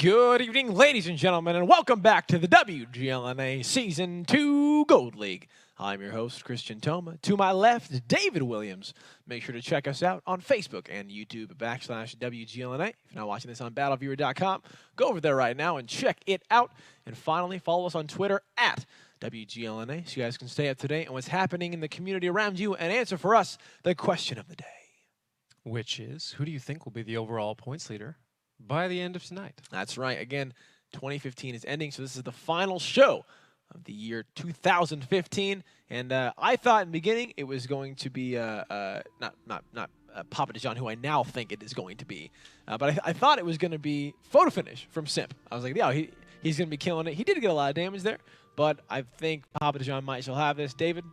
Good evening, ladies and gentlemen, and welcome back to the WGLNA Season 2 Gold League. I'm your host, Christian Toma. To my left, David Williams. Make sure to check us out on Facebook and YouTube /WGLNA. If you're not watching this on BattleViewer.com, go over there right now and check it out. And finally, follow us on Twitter @WGLNA so you guys can stay up to date on what's happening in the community around you and answer for us the question of the day. Which is, who do you think will be the overall points leader by the end of tonight? That's right. Again, 2015 is ending, so this is the final show of the year 2015. And I thought in the beginning it was going to be not Papa DeJohn, who I now think it is going to be, but I thought it was going to be Photo Finish from Simp. I was like, yeah, he's going to be killing it. He did get a lot of damage there, but I think Papa DeJohn might still have this. David?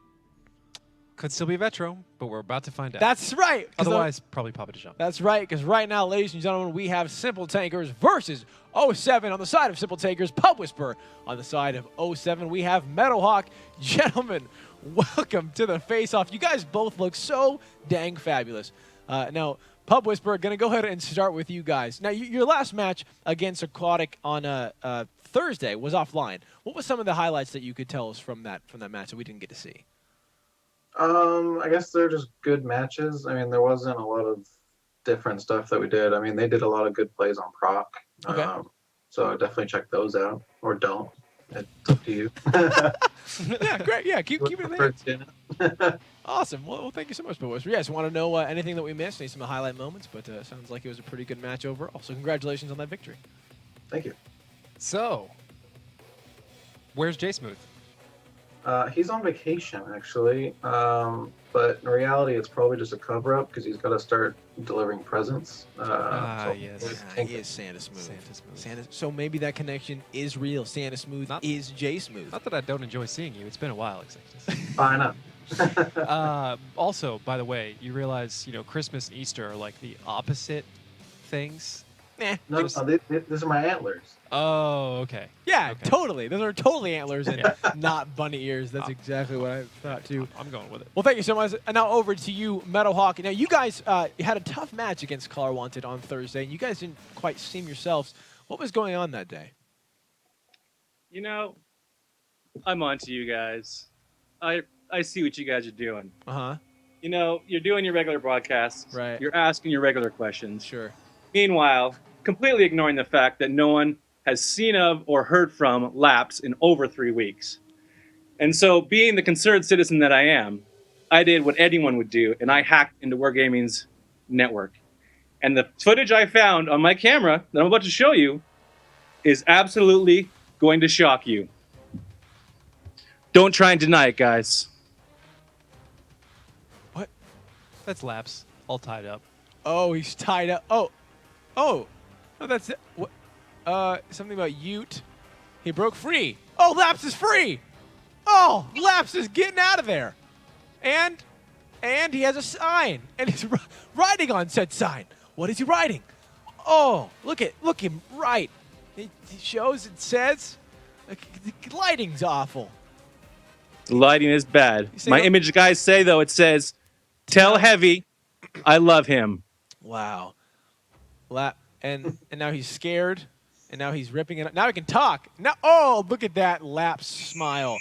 Could still be Vetro, but we're about to find out. That's right. Otherwise, probably Papa DeJohn. That's right, because right now, ladies and gentlemen, we have Simple Tankers versus 07 on the side of Simple Tankers, Pub Whisper on the side of 07. We have Meadowhawk. Gentlemen, welcome to the face-off. You guys both look so dang fabulous. Now, Pub Whisper, going to go ahead and start with you guys. Now, your last match against Aquatic on Thursday was offline. What was some of the highlights that you could tell us from that match that we didn't get to see? I guess they're just good matches. I mean, there wasn't a lot of different stuff that we did. I mean, they did a lot of good plays on proc. Okay. So definitely check those out, or don't. It's up to you. Yeah, great. Yeah, keep it there. Awesome. Well, thank you so much, boys. Yes, want to know anything that we missed? Need some highlight moments, but sounds like it was a pretty good match overall. So congratulations on that victory. Thank you. So, where's J Smooth? He's on vacation, actually. But in reality, it's probably just a cover-up because he's got to start delivering presents. Yes. Yeah, he is Santa Smooth. So maybe that connection is real. Santa Smooth is J Smooth. Not that I don't enjoy seeing you. It's been a while, Executive. I know. Also, by the way, you realize, Christmas and Easter are like the opposite things. No, these are my antlers. Oh, okay. Yeah, Okay. totally. Those are totally antlers and not bunny ears. That's exactly what I thought, too. I'm going with it. Well, thank you so much. And now over to you, Meadowhawk. Now, you guys had a tough match against Color Wanted on Thursday. You guys didn't quite seem yourselves. What was going on that day? I'm on to you guys. I see what you guys are doing. Uh-huh. You're doing your regular broadcasts. Right. You're asking your regular questions. Sure. Meanwhile, completely ignoring the fact that no one has seen of or heard from Laps in over 3 weeks. And so, being the concerned citizen that I am, I did what anyone would do, and I hacked into Wargaming's network. And the footage I found on my camera that I'm about to show you is absolutely going to shock you. Don't try and deny it, guys. What? That's Laps, all tied up. Oh, he's tied up. Oh, no, that's it. What? Something about Ute. He broke free. Oh, Laps is free. Oh, Laps is getting out of there. And he has a sign. And he's riding on said sign. What is he riding? Oh, look him right. It shows, it says, the lighting's awful. The lighting is bad. My image guys say, though, it says, "Tell Heavy I love him." Wow. And now he's scared. And now he's ripping it up. Now he can talk. Now, oh, look at that Laps smile.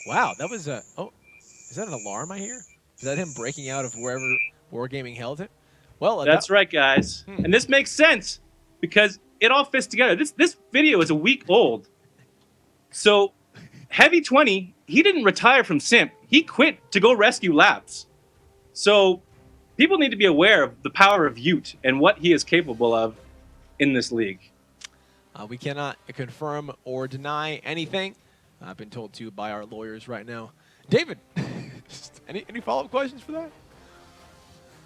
Wow, that was is that an alarm I hear? Is that him breaking out of wherever Wargaming held it? Well, that's right, guys. And this makes sense because it all fits together. This video is a week old. So Heavy 20, he didn't retire from Simp. He quit to go rescue Laps. So people need to be aware of the power of Ute and what he is capable of in this league. We cannot confirm or deny anything. I've been told to by our lawyers right now. David, any follow-up questions for that?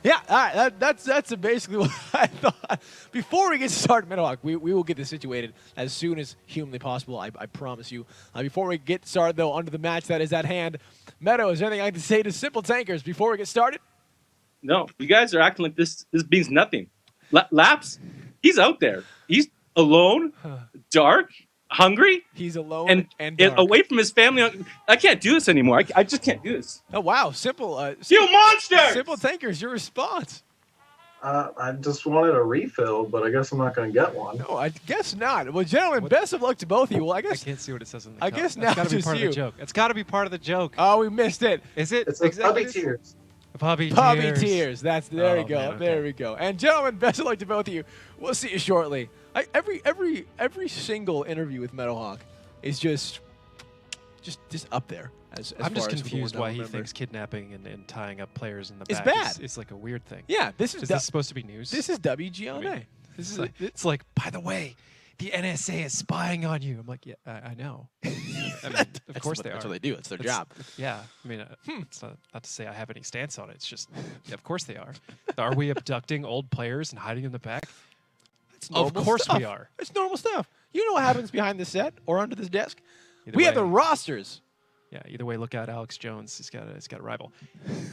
Yeah, all right, that's basically what I thought. Before we get started, Meadowhawk, we will get this situated as soon as humanly possible, I promise you. Before we get started, though, under the match that is at hand, Meadow, is there anything I can say to Simple Tankers before we get started? No, you guys are acting like this means nothing. Laps, he's out there. He's alone, dark, hungry. He's alone and dark. Away from his family. I can't do this anymore. I just can't do this. Oh, wow. Simple. You monster! Simple Tankers, your response. I just wanted a refill, but I guess I'm not going to get one. No, I guess not. Well, gentlemen, best of luck to both of you. Well, I I guess. can't see what it says on the I cup. guess That's now gotta be just part of you. the joke. It's got to be part of the joke. Oh, we missed it. Is it? It's a Puppy Tears. Puppy Puppy tears. tears. There Oh, we go. man, okay. There we go. And gentlemen, best of luck to both of you. We'll see you shortly. Every single interview with Meadowhawk is just up there. As I'm just far as confused people why he remember. thinks kidnapping and tying up players in the It's back bad. is like a weird thing. Yeah, this Is is this supposed to be news? this is WGLNA. I mean, this is it's like, by the way, the NSA is spying on you. I'm like, yeah, I know. I mean, of course they are. That's what they do. It's their It's- job. Yeah, I mean, it's not to say I have any stance on it. It's just, yeah, of course they are. Are we abducting old players and hiding in the back? It's Of normal course stuff. we are. It's normal stuff. You know what happens behind the set or under this desk? Either We have the way- rosters. Yeah, either way, look out, Alex Jones. He's got a rival.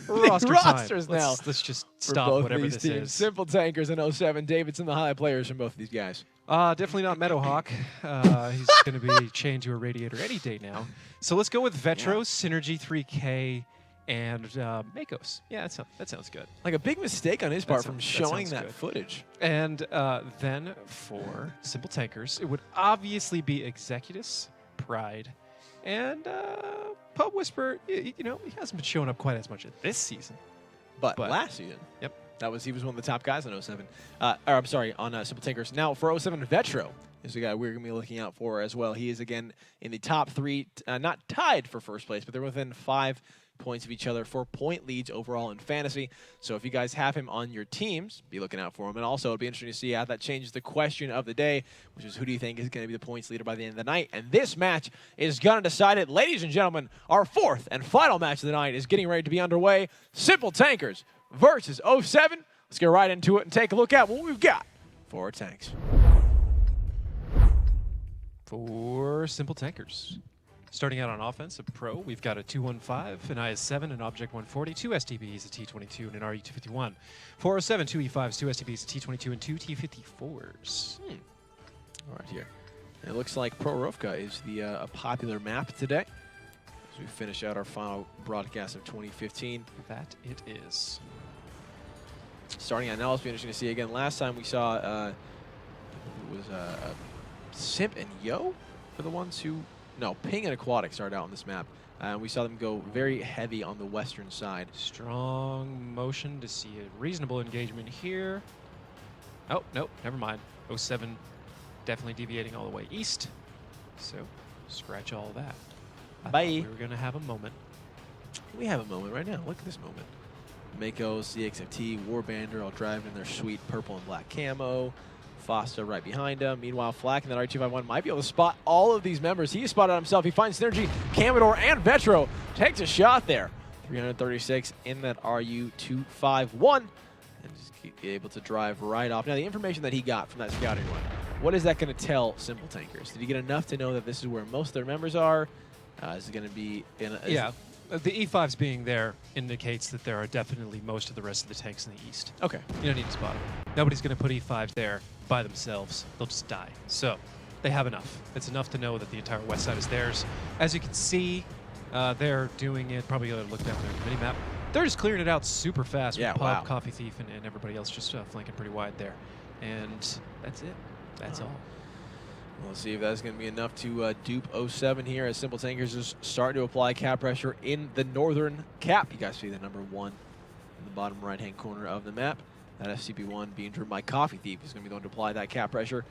Rosters time. now Let's just for stop both whatever these this teams. is. Simple Tankers in 07. Davidson, the highlight players from both of these guys. Definitely not Meadowhawk. He's going to be chained to a radiator any day now. So let's go with Vetro, Synergy 3K, and Makos. Yeah, that sounds good. Like a big mistake on his part sounds- from that showing sounds that good. footage. And then for Simple Tankers, it would obviously be Executus, Pride, and Pub Whisper. You know, he hasn't been showing up quite as much this season. But But- last season, Yep. he was one of the top guys on 07. Or I'm sorry, on Simple Tankers. Now for 07, Vetro is the guy we're going to be looking out for as well. He is again in the top three, not tied for first place, but they're within 5 points of each other for point leads overall in fantasy. So if you guys have him on your teams, be looking out for him. And also, it'll be interesting to see how that changes the question of the day, which is who do you think is going to be the points leader by the end of the night? And this match is going to decide it. Ladies and gentlemen, our fourth and final match of the night is getting ready to be underway. Simple Tankers versus 07. Let's get right into it and take a look at what we've got for our tanks. For Simple Tankers. Starting out on offense, a pro, we've got a 215, an IS-7, an Object 140, 2 STBs, a T-22, and an RE-251. 407, 2 E5s, 2 STBs, a T-22, and 2 T-54s. All right, here. And it looks like Prorivka is the a popular map today as we finish out our final broadcast of 2015. That it is. Starting out now, it's be interesting to see again. Last time we saw it was Simp and Yo were the ones who. No, Ping and Aquatic started out on this map. We saw them go very heavy on the western side. Strong motion to see a reasonable engagement here. Oh, nope, never mind. 07 definitely deviating all the way east. So, scratch all that. I Bye. thought we were going to have a moment. We have a moment right now. Look at this moment. Mako, CXFT, Warbander all driving in their sweet purple and black camo. Fosta right behind him. Meanwhile, Flack in that R251 might be able to spot all of these members. He spotted himself. He finds Synergy, Camador, and Vetro. Takes a shot there. 336 in that RU251. And just be able to drive right off. Now, the information that he got from that scouting run, what is that going to tell Simple Tankers? Did he get enough to know that this is where most of their members are? Is it going to be in a... Yeah, the E5s being there indicates that there are definitely most of the rest of the tanks in the east. Okay. You don't need to spot them. Nobody's going to put E5s there by themselves. They'll just die. So they have enough. It's enough to know that the entire west side is theirs. As you can see, they're doing it. Probably going to look down their mini map. They're just clearing it out super fast Yeah, with wow. Pub, Coffee Thief, and everybody else just flanking pretty wide there. And that's it. That's all. We'll see if that's going to be enough to dupe 07 here as Simple Tankers is starting to apply cap pressure in the northern cap. You guys see the number 1 in the bottom right-hand corner of the map. That FCP1 being driven by Coffee Thief is going to be the one to apply that cap pressure.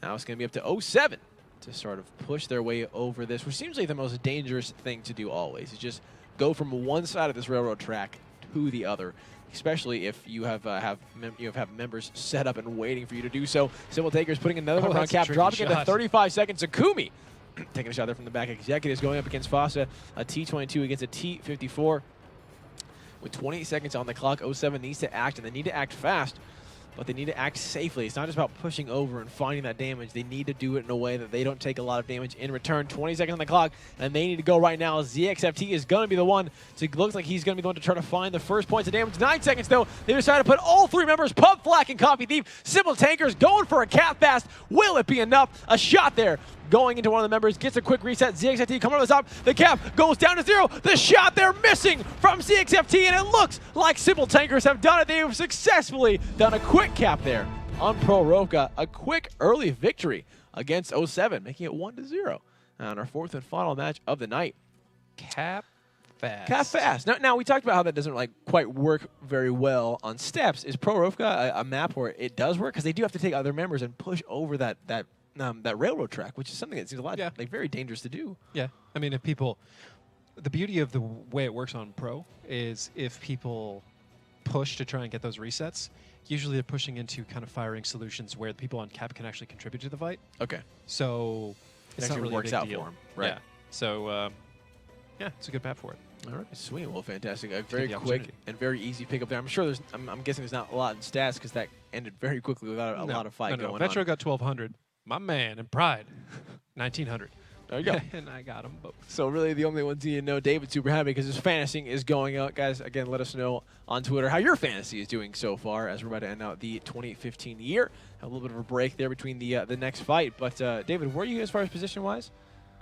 Now it's going to be up to 07 to sort of push their way over this, which seems like the most dangerous thing to do always, is just go from one side of this railroad track to the other, especially if you have members set up and waiting for you to do so. Simple Tankers putting another member on that's a cap, tricky dropping it to shot. 35 seconds. Akumi taking a shot there from the back. Executives going up against Fossa, a T-22 against a T-54. With 28 seconds on the clock, 07 needs to act, and they need to act fast, but they need to act safely. It's not just about pushing over and finding that damage. They need to do it in a way that they don't take a lot of damage in return. 20 seconds on the clock, and they need to go right now. ZXFT is going to be the one. Looks like he's going to be the one to try to find the first points of damage. 9 seconds, though. They decided to put all 3 members, Pub, Flack, and Coffee Thief. Simple Tankers going for a cap fast. Will it be enough? A shot there going into one of the members, gets a quick reset. ZXFT coming over the top. The cap goes down to 0. The shot there missing from ZXFT, and it looks like Simple Tankers have done it. They have successfully done a quick cap there on Proroka. A quick early victory against 07, making it 1-0 on our 4th and final match of the night. Cap fast. Cap fast. Now we talked about how that doesn't like quite work very well on steps. Is Proroka a map where it does work? Because they do have to take other members and push over that railroad track, which is something that seems a lot like very dangerous to do. Yeah, I mean, if people, the beauty of the way it works on Pro is if people push to try and get those resets, usually they're pushing into kind of firing solutions where the people on cap can actually contribute to the fight. Okay. So It it's not actually really works a big out deal. for 'em, right. Yeah. So yeah, it's a good map for it. All right, sweet. Well, fantastic. A the very quick opportunity. and very easy pickup there. I'm sure there's. I'm guessing there's not a lot in stats because that ended very quickly without a lot of fight going Vetro on. got 1,200. My man in Pride, 1,900. There you go. And I got them both. So really the only ones you know, David's super happy because his fantasy is going out. Guys, again, let us know on Twitter how your fantasy is doing so far as we're about to end out the 2015 year. Have a little bit of a break there between the next fight. But David, where are you as far as position-wise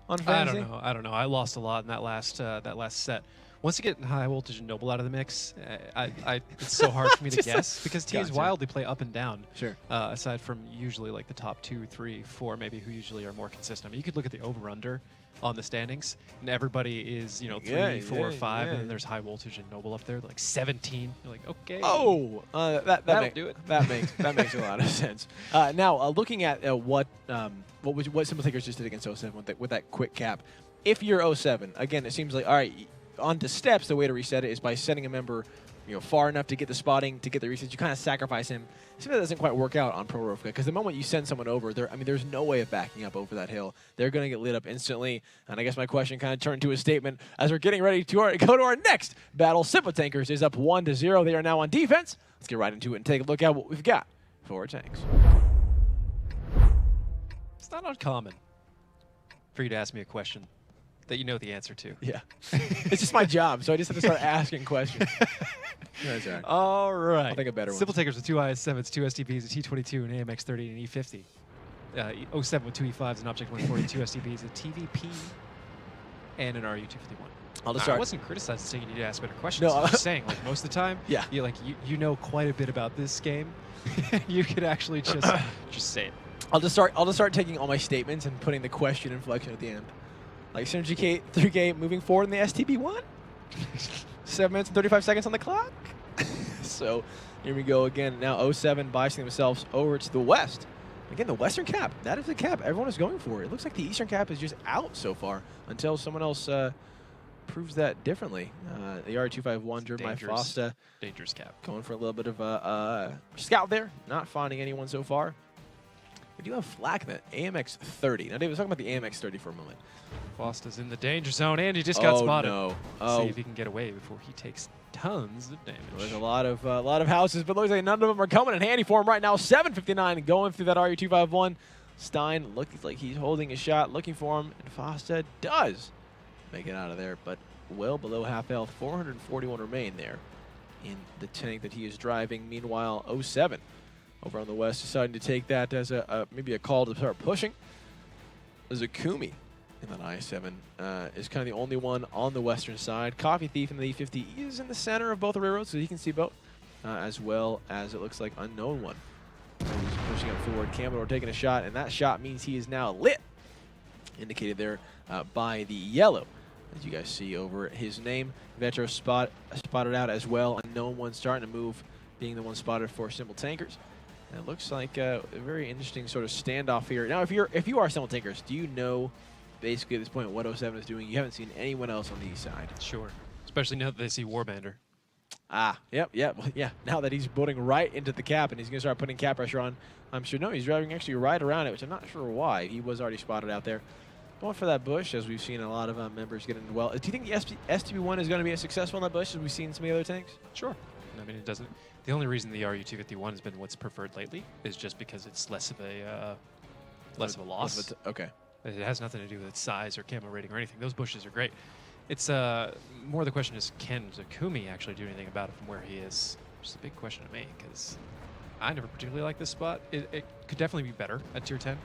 on fantasy? I don't know. I lost a lot in that last set. Once you get high voltage and noble out of the mix, it's so hard for me to guess because teams Gotcha. wildly play up and down. Sure. Aside from usually like the top 2, 3, 4, maybe who usually are more consistent. I mean, you could look at the over/under on the standings, and everybody is 3, 4, 5, and then there's high voltage and noble up there, like 17. You're like, okay. Oh, That'll do it. That makes a lot of sense. Now, looking at what Simple Takers just did against 07 with that quick cap. If you're 07, again, it seems like all right. On to steps, the way to reset it is by sending a member, far enough to get the spotting, to get the resets. You kind of sacrifice him. See, that doesn't quite work out on Proroka because the moment you send someone over, there's no way of backing up over that hill. They're going to get lit up instantly. And I guess my question kind of turned to a statement as we're getting ready to go to our next battle. Simple Tankers is up 1-0. They are now on defense. Let's get right into it and take a look at what we've got for our tanks. It's not uncommon for you to ask me a question that you know the answer to. Yeah. It's just my job, so I just have to start asking questions. That's all right. All right. I'll think of better ones. Simple Takers with 2 IS-7s, 2 STBs, a T-22, an AMX-30, and an E-50. 07 with 2 E5s, an Object 140, 2 STBs, a TVP, and an RU-251. I'll just I start. wasn't criticizing saying you need to ask better questions. No, I'm just saying, like, most of the time, Yeah. you know quite a bit about this game. You could actually just say it. I'll just start taking all my statements and putting the question inflection at the end. Like Synergy 3K moving forward in the STB1. 7 minutes and 35 seconds on the clock. So here we go again. Now 07 biasing themselves over to the west. Again, the western cap. That is the cap everyone is going for. It looks like the eastern cap is just out so far until someone else proves that differently. The R251 driven by Fosta. Dangerous cap. Going for a little bit of a scout there. Not finding anyone so far. We do have flak in that AMX-30. Now, David, let's talk about the AMX-30 for a moment. Fosta's in the danger zone, and he just got spotted. No. See if he can get away before he takes tons of damage. There's a lot of houses, but looks like none of them are coming in handy for him right now. 7:59 going through that RU-251. Stein looks like he's holding a shot, looking for him, and Fosta does make it out of there, but well below half health. 441 remain there in the tank that he is driving. Meanwhile, 07 over on the west deciding to take that as maybe a call to start pushing. Zakumi in that I-7 is kind of the only one on the western side. Coffee Thief in the E50 is in the center of both the railroads, so he can see both, as well as it looks like Unknown One. So he's pushing up forward. Camador taking a shot, and that shot means he is now lit, indicated there by the yellow. As you guys see over his name, Vetro spotted out as well. Unknown One starting to move, being the one spotted for Simple Tankers. And it looks like a very interesting sort of standoff here. Now, if you are Simple Tankers, do you know basically at this point what 07 is doing? You haven't seen anyone else on the east side. Sure. Especially now that they see Warbander. Yep. Now that he's building right into the cap and he's going to start putting cap pressure on, I'm sure, no, he's driving actually right around it, which I'm not sure why. He was already spotted out there. Going for that bush, as we've seen a lot of members get in well. Do you think the STB1 is going to be as successful in that bush as we've seen some of the other tanks? Sure. I mean, it doesn't. The only reason the RU-251 has been what's preferred lately is just because it's less of a loss. Okay. It has nothing to do with its size or camo rating or anything. Those bushes are great. It's more the question is, can Zakumi actually do anything about it from where he is? Which is a big question to me because I never particularly like this spot. It could definitely be better at tier 10.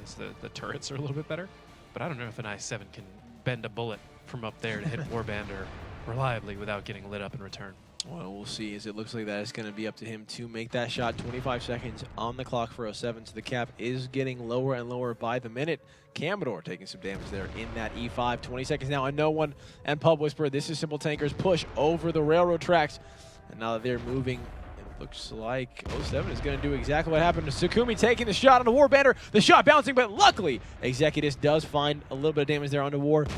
So the turrets are a little bit better. But I don't know if an I-7 can bend a bullet from up there to hit Warbander reliably without getting lit up in return. Well, we'll see, as it looks like that is going to be up to him to make that shot. 25 seconds on the clock for 07, so the cap is getting lower and lower by the minute. Commodore taking some damage there in that E5. 20 seconds now, and no one. And Pub Whisper, this is Simple Tankers push over the railroad tracks. And now that they're moving, it looks like 07 is going to do exactly what happened to Sakumi, taking the shot on the Warbander. The shot bouncing, but luckily, Executus does find a little bit of damage there onto War.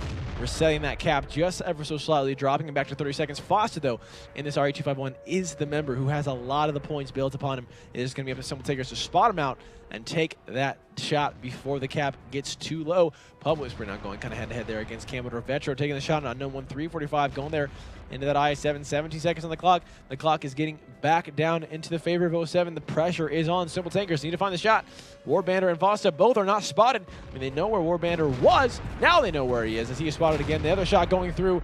Resetting that cap just ever so slightly, dropping him back to 30 seconds. Foster, though, in this RE251 is the member who has a lot of the points built upon him. It is going to be up to Simple Takers to spot him out and take that shot before the cap gets too low. Pub Whisper now going kind of head-to-head there against Commodore. Vetro taking the shot on unknown one, 345, going there into that I-7, 17 seconds on the clock. The clock is getting back down into the favor of 07. The pressure is on Simple Tankers. Need to find the shot. Warbander and Foster both are not spotted. I mean, they know where Warbander was. Now they know where he is, as he is spotted again. The other shot going through.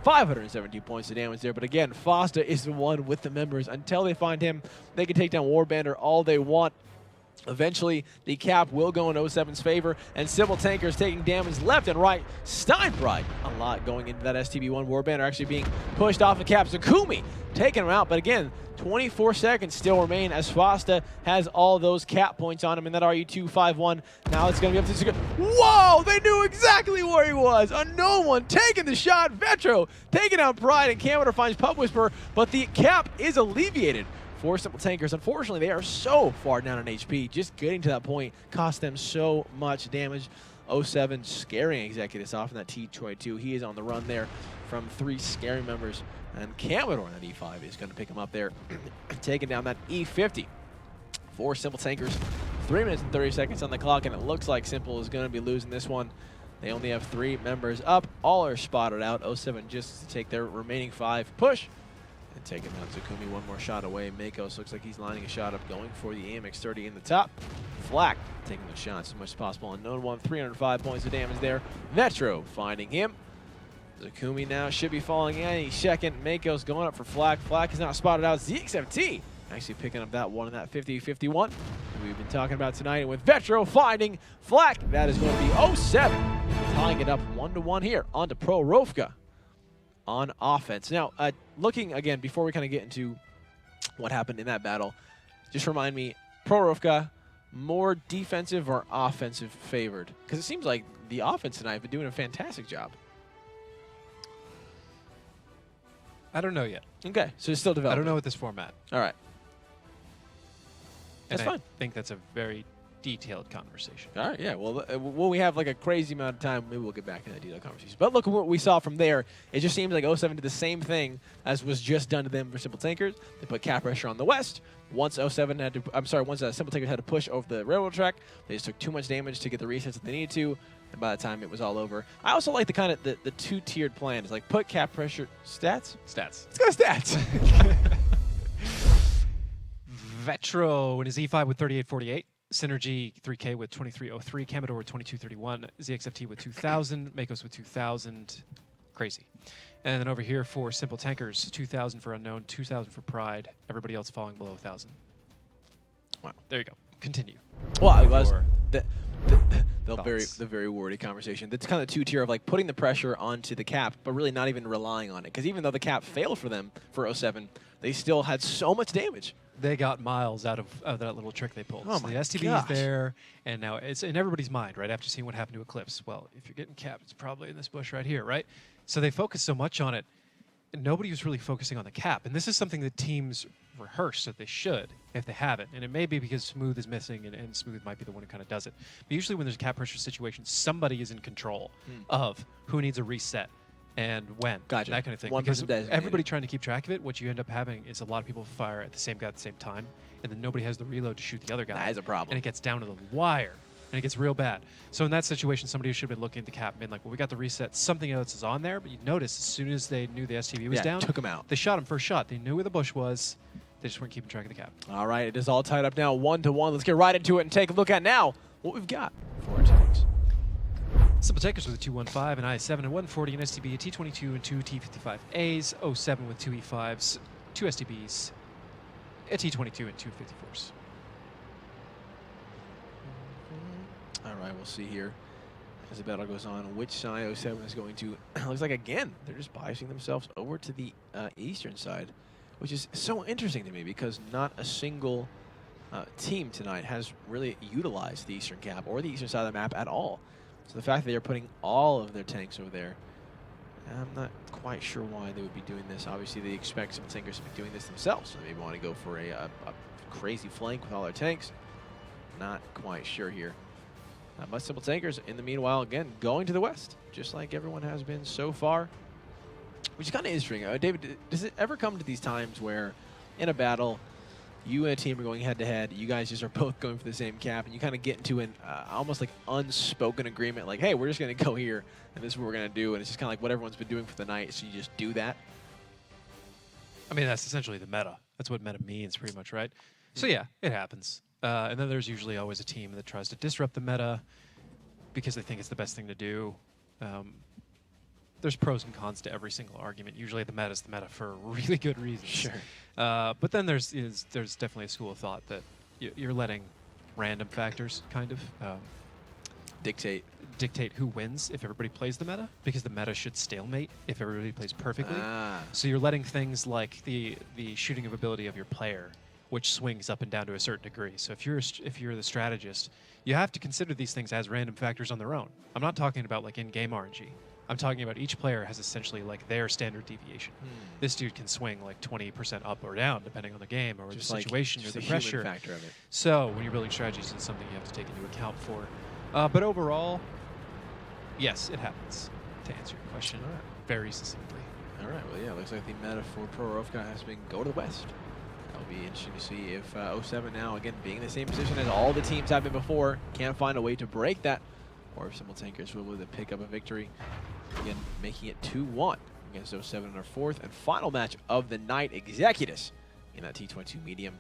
517 points of damage there, but again, Foster is the one with the members. Until they find him, they can take down Warbander all they want. Eventually, the cap will go in 07's favor, and Simple Tankers taking damage left and right. Steinbrite, a lot going into that STB1. Warbander actually being pushed off the cap. Sakumi taking him out, but again, 24 seconds still remain as Fosta has all those cap points on him in that RE251. Now it's going to be up to Sakumi. Whoa! They knew exactly where he was. Unknown one taking the shot. Vetro taking out Pride, and Commodore finds Pub Whisper, but the cap is alleviated for Simple Tankers. Unfortunately, they are so far down in HP. Just getting to that point cost them so much damage. 07 scaring Executus off in that T22. He is on the run there from 3 scary members. And Commodore in that E5 is going to pick him up there, taking down that E50 for Simple Tankers. 3 minutes and 30 seconds on the clock, and it looks like Simple is going to be losing this one. They only have 3 members up. All are spotted out. 07 just to take their remaining 5. Push. And taking down Sakumi, one more shot away. Makos looks like he's lining a shot up, going for the AMX 30 in the top. Flak taking the shots as much as possible. Unknown one, 305 points of damage there. Metro finding him. Sakumi now should be falling in. He's second. Makos going up for Flak. Flak is not spotted out. ZXFT actually picking up that one in that 50-51 we've been talking about tonight. And with Vetro finding Flak, that is going to be 07, tying it up 1-1 here onto Pro Rovka on offense. Now, looking again, before we kind of get into what happened in that battle, just remind me, Pro Rovka, more defensive or offensive favored? Because it seems like the offense tonight have been doing a fantastic job. I don't know yet. Okay, so it's still developing. I don't know with this format. All right. And That's fine. I think that's a very detailed conversation. All right, yeah. Well, when we have like a crazy amount of time, maybe we'll get back into that detailed conversation. But look at what we saw from there. It just seems like 07 did the same thing as was just done to them for Simple Tankers. They put cap pressure on the West. Once 07 had to, once Simple Tankers had to push over the railroad track, they just took too much damage to get the resets that they needed to. And by the time it was all over, I also like the kind of the 2-tiered plan. It's like put cap pressure stats. Stats. Let's go stats. Vetro in his E5 with 3848. Synergy 3K with 2303. Commodore with 2231. ZXFT with 2000. Makos with 2000. Crazy. And then over here for Simple Tankers, 2000 for Unknown, 2000 for Pride. Everybody else falling below 1000. Wow. There you go. Continue. Well, it was the Thoughts? very wordy conversation. That's kind of 2-tier of like putting the pressure onto the cap, but really not even relying on it. Because even though the cap failed for them for 07, they still had so much damage. They got miles out of that little trick they pulled. Oh so my the STB gosh. is there, and now it's in everybody's mind, right? After seeing what happened to Eclipse. Well, if you're getting capped, it's probably in this bush right here, right? So they focused so much on it, and nobody was really focusing on the cap. And this is something that teams rehearse that they should if they haven't. And it may be because Smooth is missing, and Smooth might be the one who kind of does it. But usually when there's a cap pressure situation, somebody is in control of who needs a reset and when, Gotcha. that kind of thing. One because person designated. everybody trying to keep track of it, what you end up having is a lot of people fire at the same guy at the same time, and then nobody has the reload to shoot the other guy. That is a problem. And it gets down to the wire, and it gets real bad. So in that situation, somebody should have been looking at the cap and been like, well, we got the reset. Something else is on there, but you notice as soon as they knew the STV was down, took him out. they shot him first shot. They knew where the bush was. They just weren't keeping track of the cap. All right, it is all tied up now, 1-1. Let's get right into it and take a look at now what we've got for our tanks. Simple Takers with a 215, an I-7, and 140, an STB, a T22, and 2 T55As, 07 with 2 E5s, 2 STBs, a T22, and 2 54s. All right, we'll see here as the battle goes on which side 07 is going to. Looks like, again, they're just biasing themselves over to the eastern side, which is so interesting to me because not a single team tonight has really utilized the eastern cap or the eastern side of the map at all. So the fact that they're putting all of their tanks over there, I'm not quite sure why they would be doing this. Obviously, they expect some tankers to be doing this themselves, so they maybe want to go for a crazy flank with all their tanks. Not quite sure here. But Simple Tankers, in the meanwhile, again, going to the west, just like everyone has been so far, which is kind of interesting. David, does it ever come to these times where in a battle, you and a team are going head-to-head, you guys just are both going for the same cap, and you kind of get into an almost like unspoken agreement, like, hey, we're just going to go here, and this is what we're going to do, and it's just kind of like what everyone's been doing for the night, so you just do that? I mean, that's essentially the meta. That's what meta means, pretty much, right? So yeah, it happens. And then there's usually always a team that tries to disrupt the meta because they think it's the best thing to do. There's pros and cons to every single argument. Usually the meta is the meta for really good reasons. Sure. But then there's definitely a school of thought that you're letting random factors kind of dictate who wins if everybody plays the meta, because the meta should stalemate if everybody plays perfectly. So you're letting things like the shooting ability of your player, which swings up and down to a certain degree. So if you're the strategist, you have to consider these things as random factors on their own. I'm not talking about like in-game RNG. I'm talking about each player has essentially like their standard deviation. This dude can swing like 20% up or down depending on the game or Just the situation or the pressure. Factor of it. So when you're building strategies, it's something you have to take into account for. But overall, yes, it happens. To answer your question very succinctly. All right. Well, yeah. Looks like the meta for Pro Rovka has been go to the west. That'll be interesting to see if 07 now, again, being in the same position as all the teams have been before, can't find a way to break that, or if Simple Tankers will be able to pick up a victory, again, making it 2-1 against 07 in our fourth and final match of the night. Executus in that T22 medium.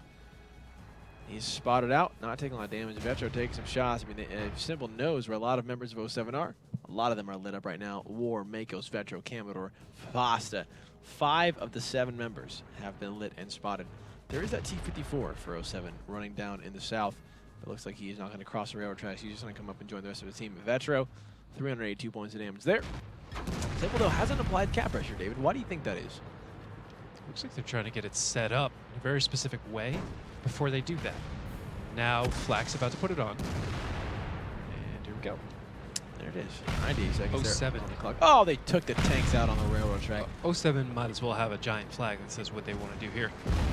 He's spotted out, not taking a lot of damage. Vetro takes some shots. I mean, Simple knows where a lot of members of 07 are. A lot of them are lit up right now. War, Makos, Vetro, Commodore, Fasta. 5 of the 7 members have been lit and spotted. There is that T54 for 07 running down in the south. It looks like he's not going to cross the railroad tracks. He's just going to come up and join the rest of the team. Vetro, 382 points of damage there. Simple, though, hasn't applied cap pressure, David. Why do you think that is? Looks like they're trying to get it set up in a very specific way before they do that. Now Flack's about to put it on. And here we go. There it is. 90 seconds 07 there on the clock. Oh, they took the tanks out on the railroad track. 07 might as well have a giant flag that says what they want to do here.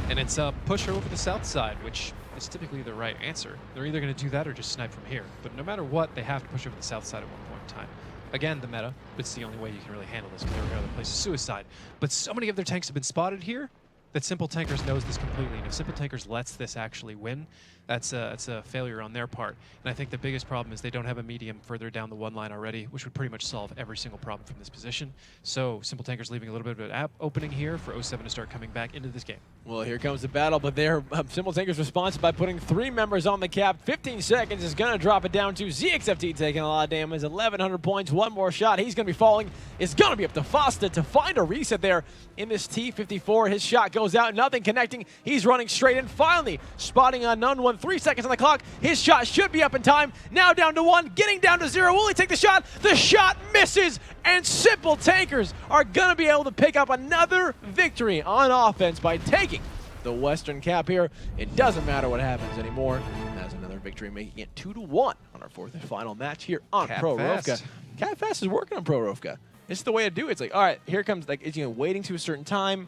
And it's a push over the south side, which is typically the right answer. They're either going to do that or just snipe from here. But no matter what, they have to push over the south side at one point in time. Again, the meta, but it's the only way you can really handle this because every other place is suicide. But so many of their tanks have been spotted here that Simple Tankers knows this completely. And if Simple Tankers lets this actually win, that's a failure on their part. And I think the biggest problem is they don't have a medium further down the one line already, which would pretty much solve every single problem from this position. So Simple Tankers leaving a little bit of an opening here for 07 to start coming back into this game. Well, here comes the battle, but there, Simple Tankers responds by putting 3 members on the cap. 15 seconds is going to drop it down to ZXFT taking a lot of damage. 1,100 points, one more shot. He's going to be falling. It's going to be up to Fasta to find a reset there in this T54. His shot goes out, nothing connecting. He's running straight in. Finally, spotting a none one. 3 seconds on the clock. His shot should be up in time. Now down to 1, getting down to 0. Will he take the shot? The shot misses, and Simple Tankers are going to be able to pick up another victory on offense by taking the Western cap here. It doesn't matter what happens anymore. That's another victory, making it 2-1 on our fourth and final match here on Pro Rovka. Cap Fast is working on Pro Rovka. It's the way to do it. It's like, all right, here comes, like, it's, waiting to a certain time.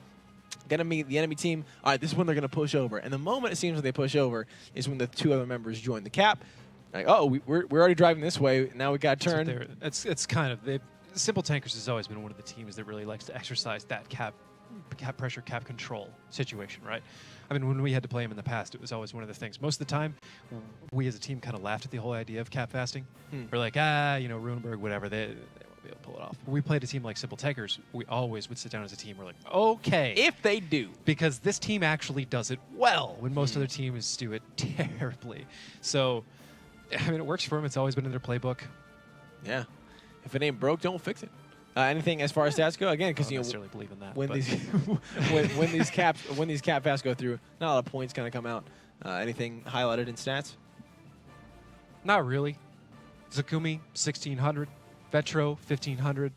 Gonna meet the enemy team. All right, this is when they're gonna push over. And the moment it seems like they push over is when the 2 other members join the cap. Like, oh, we're already driving this way. Now we got to turn. It's kind of Simple Tankers has always been one of the teams that really likes to exercise that cap pressure, cap control situation, right? I mean, when we had to play him in the past, it was always one of the things. Most of the time, we as a team kind of laughed at the whole idea of cap fasting. We're like, Runeberg, whatever. They won't be able to pull it off. When we played a team like Simple Tankers, we always would sit down as a team. We're like, okay. If they do. Because this team actually does it well when most other teams do it terribly. So, I mean, it works for them. It's always been in their playbook. Yeah. If it ain't broke, don't fix it. Anything as far as stats go, again, because I don't necessarily believe in that. When these when these cap fasts go through, not a lot of points kind of come out. Anything highlighted in stats? Not really. Zakumi, 1600. Vetro, 1500.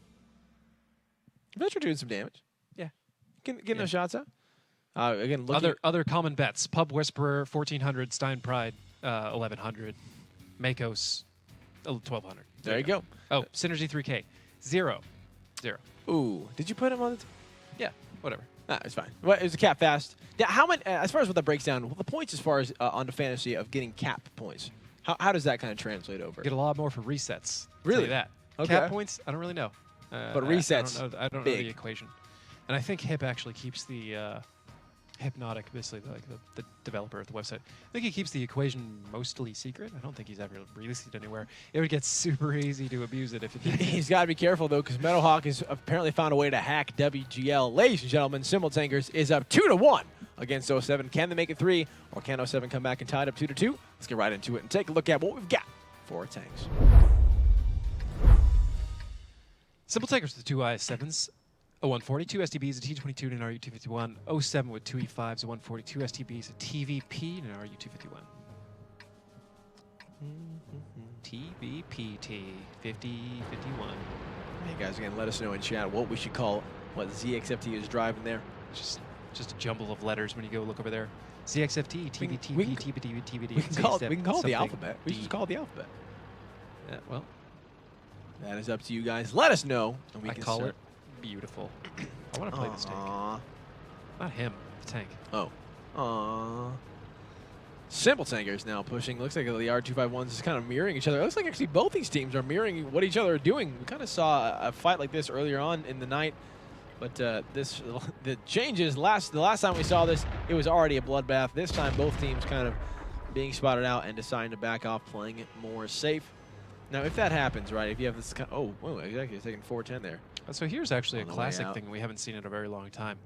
Vetro doing some damage. Yeah. Getting those shots out. Again, looking Other common bets. Pub Whisperer, 1400. Stein Pride, 1100. Makos, 1200. There you go. Oh, Synergy 3K, 0. Ooh, did you put him on the? Yeah, whatever. Nah, it's fine. Well, it was a cap fast. Yeah, how many? As far as what that breaks down, the points as far as onto fantasy of getting cap points. How does that kind of translate over? Get a lot more for resets. Really? Tell you that. Okay. Cap points, I don't really know. But resets, I don't know big. the equation. And I think Hip actually keeps the Hypnotic, basically the developer of the website. I think he keeps the equation mostly secret. I don't think he's ever released it anywhere. It would get super easy to abuse it if it did. He's got to be careful, though, because Meadowhawk has apparently found a way to hack WGL. Ladies and gentlemen, Symbol Tankers is up 2-1 against 07. Can they make it 3, or can 07 come back and tie it up 2-2? Let's get right into it and take a look at what we've got for our tanks. Symbol Tankers with the 2 IS-7s. A 140, 2 STBs, a T22, and an RU-251. 07 with 2 E5s, a 140, 2 STBs, a TVP, and an RU-251. TVPT 5051. Hey, guys, again, let us know in chat what we should call what ZXFT is driving there. Just a jumble of letters when you go look over there. ZXFT, TVTP, we can- TVTP, TVD. We can call it the alphabet. We should just call it the alphabet. Yeah, well, That is up to you guys. Let us know, and we I can call start. it beautiful. I want to play this tank. Aww. Not him, the tank. Oh. Aww. Simple Tankers now pushing. Looks like the R251s is kind of mirroring each other. It looks like actually both these teams are mirroring what each other are doing. We kind of saw a fight like this earlier on in the night, but the changes. The last time we saw this, it was already a bloodbath. This time, both teams kind of being spotted out and deciding to back off, playing it more safe. Now, if that happens, right, if you have this kind of, whoa, exactly, it's taking 410 there. So here's actually a On the way classic out. thing we haven't seen in a very long time.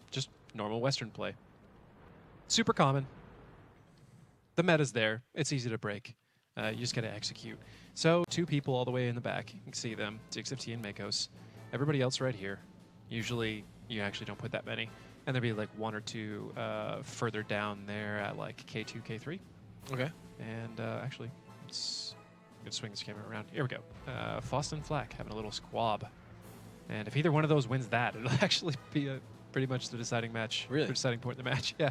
Just normal Western play. Super common. The meta's there. It's easy to break. You just got to execute. So 2 people all the way in the back. You can see them, ZXFT and Makos. Everybody else right here. Usually you actually don't put that many. And there'd be like 1 or 2 further down there at like K2, K3. Okay. And actually, let's swing this camera around. Here we go. Faust and Flack having a little squab. And if either one of those wins that, it'll actually be pretty much the deciding match. Really? The deciding point in the match. Yeah.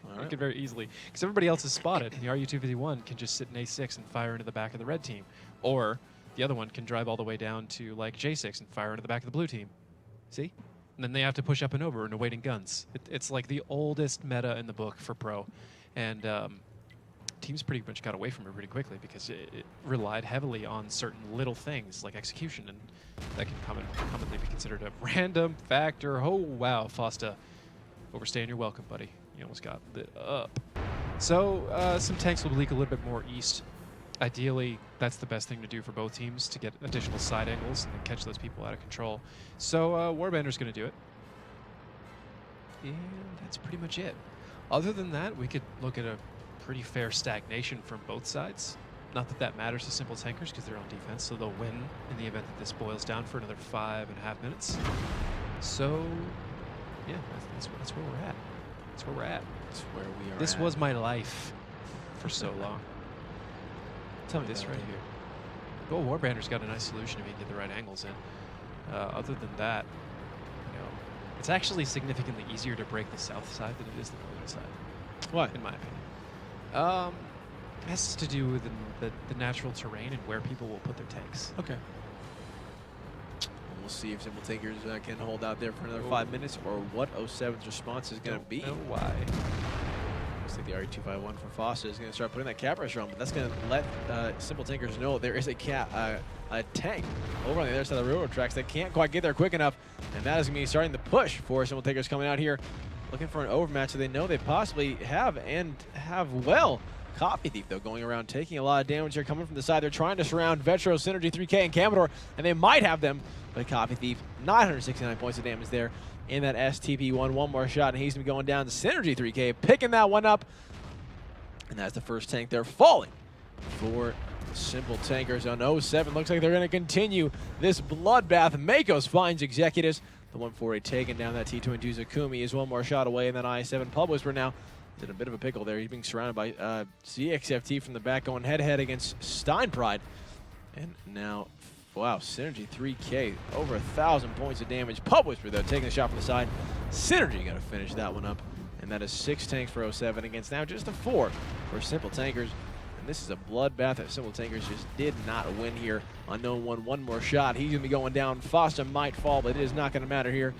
All You right. could very easily. Because everybody else is spotted. The RU-251 can just sit in A6 and fire into the back of the red team. Or the other one can drive all the way down to like J6 and fire into the back of the blue team. See? And then they have to push up and over and awaiting guns. It's like the oldest meta in the book for pro. And teams pretty much got away from it pretty quickly because it relied heavily on certain little things like execution, and that can commonly be considered a random factor. Oh, wow, Fosta. Overstaying your welcome, buddy. You almost got lit up. So some tanks will leak a little bit more east. Ideally, that's the best thing to do for both teams, to get additional side angles and then catch those people out of control. So Warbander's going to do it. And that's pretty much it. Other than that, we could look at a pretty fair stagnation from both sides. Not that that matters to Simple Tankers because they're on defense, so they'll win in the event that this boils down for another 5.5 minutes. So, yeah, that's where we're at. That's where we're at. That's where we are. This was my life for so long. Tell me This about right it. here. Well, Warbander's got a nice solution if you can get the right angles in. Other than that, you know, it's actually significantly easier to break the south side than it is the northern side. Why? In my opinion. It has to do with the natural terrain and where people will put their tanks. Okay. And we'll see if Simple Tankers can hold out there for another 5 minutes, or what 07's response is going to be. Don't know why. Looks like the RE251 from Foster is going to start putting that cap pressure on, but that's going to let Simple Tankers know there is a tank over on the other side of the railroad tracks that can't quite get there quick enough, and that is going to be starting the push for Simple Tankers coming out here looking for an overmatch that they know they possibly have and have well. Coffee Thief, though, going around taking a lot of damage here coming from the side. They're trying to surround Vetro, Synergy 3K, and Commodore, and they might have them, but Coffee Thief, 969 points of damage there in that STP1. One more shot, and he's going to be going down to Synergy 3K, picking that one up. And that's the first tank there falling for Simple Tankers on 07. Looks like they're going to continue this bloodbath. Makos finds Executives. The 140 taking down that T22 Zakumi is one more shot away, and then I7 Pub Whisperer now is in a bit of a pickle there. He's being surrounded by ZXFT from the back, going head-to-head against Stein Pride. And now, wow, Synergy 3K, over 1,000 points of damage. Pub Whisper, though, taking the shot from the side. Synergy got to finish that one up. And that is 6 tanks for 07 against now just a 4 for Simple Tankers. And this is a bloodbath that Simple Tankers just did not win here. Unknown one more shot. He's going to be going down. Foster might fall, but it is not going to matter here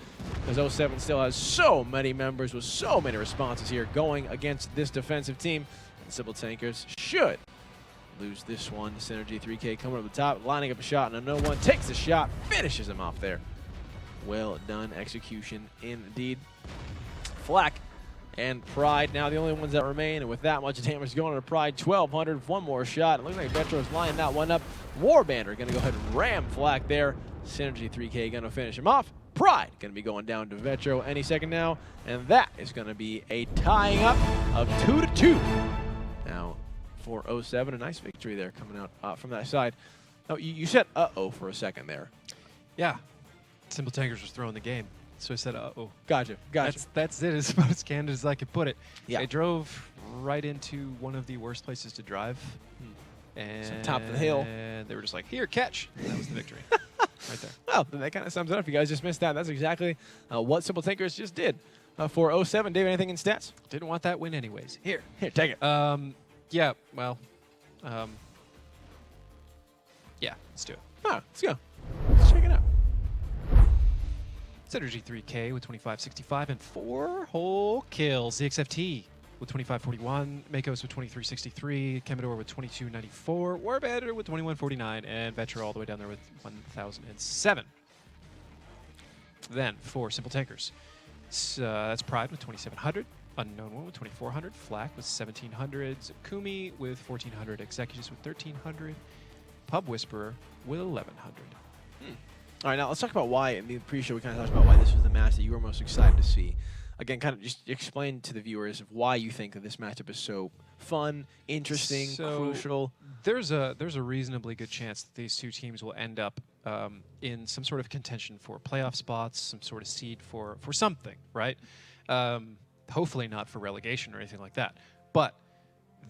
because 07 still has so many members with so many responses here going against this defensive team. And Simple Tankers should lose this one. Synergy 3K coming up the top, lining up a shot, and no one takes the shot, finishes him off there. Well done execution indeed. Flak and Pride now the only ones that remain, and with that much damage going to Pride, 1,200, one more shot. It looks like Vetro's lining that one up. Warbander going to go ahead and ram Flak there. Synergy 3K going to finish him off. Pride going to be going down to Vetro any second now, and that is going to be a tying up of 2-2. Now, for 07, a nice victory there coming out from that side. Oh, you said uh-oh for a second there. Yeah. Simple Tankers was throwing the game. So I said, uh-oh. Gotcha. That's it, as about as candid as I could put it. Yeah. They drove right into one of the worst places to drive. And So top of the hill. And they were just like, here, catch. And that was the victory. Right there. Well, then that kind of sums it up. If you guys just missed that, that's exactly what Simple Tankers just did for 07. Dave, anything in stats? Didn't want that win anyways. Here. Take it. Yeah, well, yeah, let's do it. Oh, let's go. Let's check it out. Synergy 3K with 25.65 and 4 whole kills. The XFT with 25.41, Makos with 23.63, Commodore with 22.94, Warbander with 21.49, and Vetro all the way down there with 1,007. Then for Simple Tankers, that's Pride with 2,700, Unknown One with 2,400, Flak with 1,700, Zakumi with 1,400, Executives with 1,300, Pub Whisperer with 1,100. All right, now let's talk about why, in the pre-show, we kind of talked about why this was the match that you were most excited to see. Again, kind of just explain to the viewers of why you think that this matchup is so fun, interesting, crucial. There's a reasonably good chance that these two teams will end up in some sort of contention for playoff spots, some sort of seed for something, right? Hopefully not for relegation or anything like that. But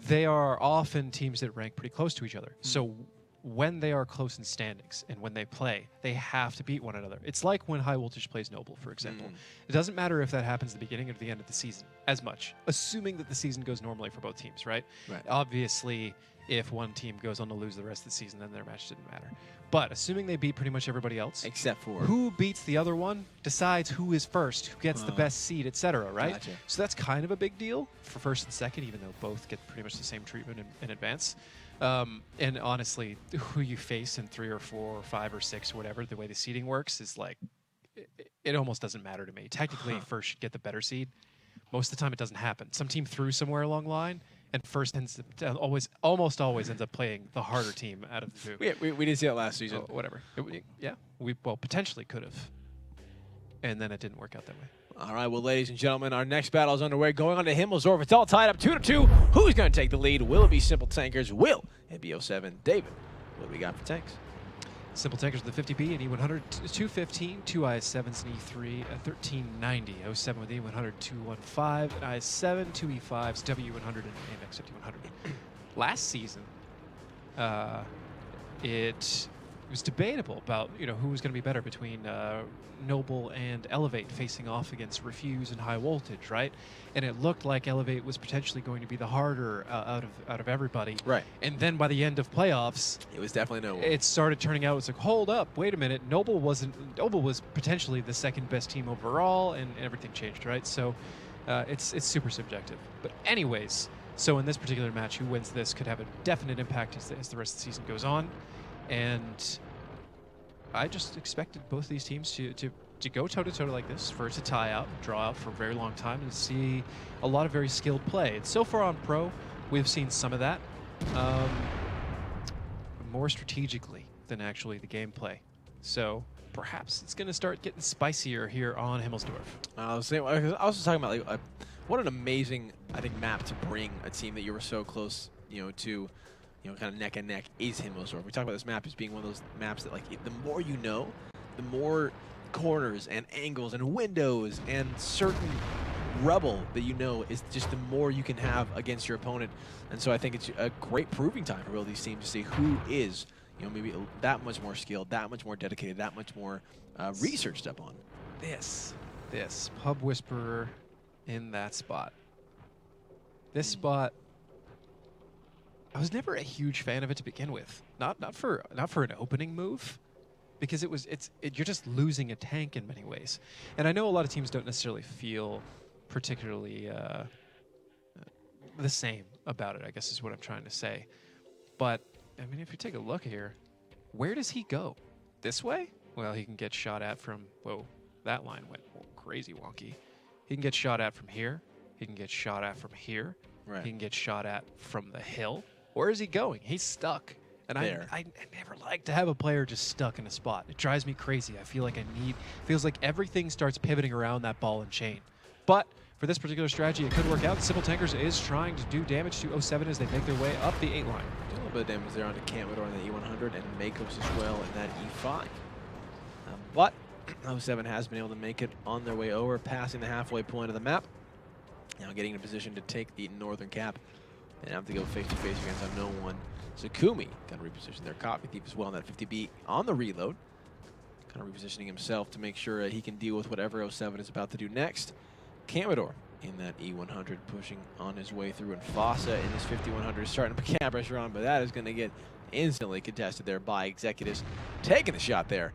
they are often teams that rank pretty close to each other. So when they are close in standings and when they play, they have to beat one another. It's like when High Voltage plays Noble, for example. It doesn't matter if that happens at the beginning or the end of the season as much, assuming that the season goes normally for both teams, right? Obviously, if one team goes on to lose the rest of the season, then their match didn't matter. But assuming they beat pretty much everybody else, except for who beats the other one decides who is first, who gets the best seed, etc., right? Gotcha. So that's kind of a big deal for first and second, even though both get pretty much the same treatment in advance. And honestly, who you face in 3 or 4 or 5 or 6 or whatever, the way the seeding works is like, it almost doesn't matter to me. Technically, first should get the better seed. Most of the time, it doesn't happen. Some team threw somewhere along the line, and first almost always ends up playing the harder team out of the two. we did see that last season. Whatever. Yeah, we potentially could have, and then it didn't work out that way. All right, well, ladies and gentlemen, our next battle is underway. Going on to Himmelsdorf. It's all tied up 2-2. Who's going to take the lead? Will it be Simple Tankers? Will it be 07? David, what do we got for tanks? Simple Tankers with the 50B and E100, 215, 2 IS7s and E3 at 1390. 07 with E100, 215, and IS7, 2 E5s, W100, and AMX 5100. Last season, it was debatable about who was going to be better between Noble and Elevate facing off against Refuse and High Voltage, right? And it looked like Elevate was potentially going to be the harder out of everybody. Right. And then by the end of playoffs, It was definitely Noble. it started turning out, it's like, hold up, wait a minute, Noble was potentially the second best team overall, and everything changed, right? So it's super subjective. But anyways, so in this particular match, who wins this could have a definite impact as the rest of the season goes on. And I just expected both of these teams to go toe-to-toe like this, for it to tie out, draw out for a very long time, and see a lot of very skilled play. And so far on Pro, we've seen some of that, more strategically than actually the gameplay. So perhaps it's going to start getting spicier here on Himmelsdorf. I was just talking about like what an amazing, I think, map to bring a team that you were so close, to, kind of neck and neck is Himmelsdorf. We talk about this map as being one of those maps that, like, the more you know, the more corners and angles and windows and certain rubble that you know is just the more you can have against your opponent. And so I think it's a great proving time for both these teams to see who is, maybe that much more skilled, that much more dedicated, that much more researched up on. This Pub Whisperer in that spot. This spot, I was never a huge fan of it to begin with. Not for an opening move, because you're just losing a tank in many ways. And I know a lot of teams don't necessarily feel particularly the same about it, I guess is what I'm trying to say. But I mean, if you take a look here, where does he go? This way? Well, he can get shot at from, whoa, that line went crazy wonky. He can get shot at from here. He can get shot at from here. Right. He can get shot at from the hill. Where is he going? He's stuck. And I never like to have a player just stuck in a spot. It drives me crazy. I feel like feels like everything starts pivoting around that ball and chain. But for this particular strategy, it could work out. Simple Tankers is trying to do damage to 07 as they make their way up the 8 line. A little bit of damage there onto Camador in the E100 and Makos as well in that E5. But 07 has been able to make it on their way over, passing the halfway point of the map. Now getting in a position to take the northern cap and have to go face-to-face against unknown one. Zakumi kind of reposition their Coffee Thief as well in that 50B on the reload. Kind of repositioning himself to make sure he can deal with whatever 07 is about to do next. Camador in that E100 pushing on his way through, and Fossa in his 5100 is starting to put cap pressure on, but that is going to get instantly contested there by Executives. Taking the shot there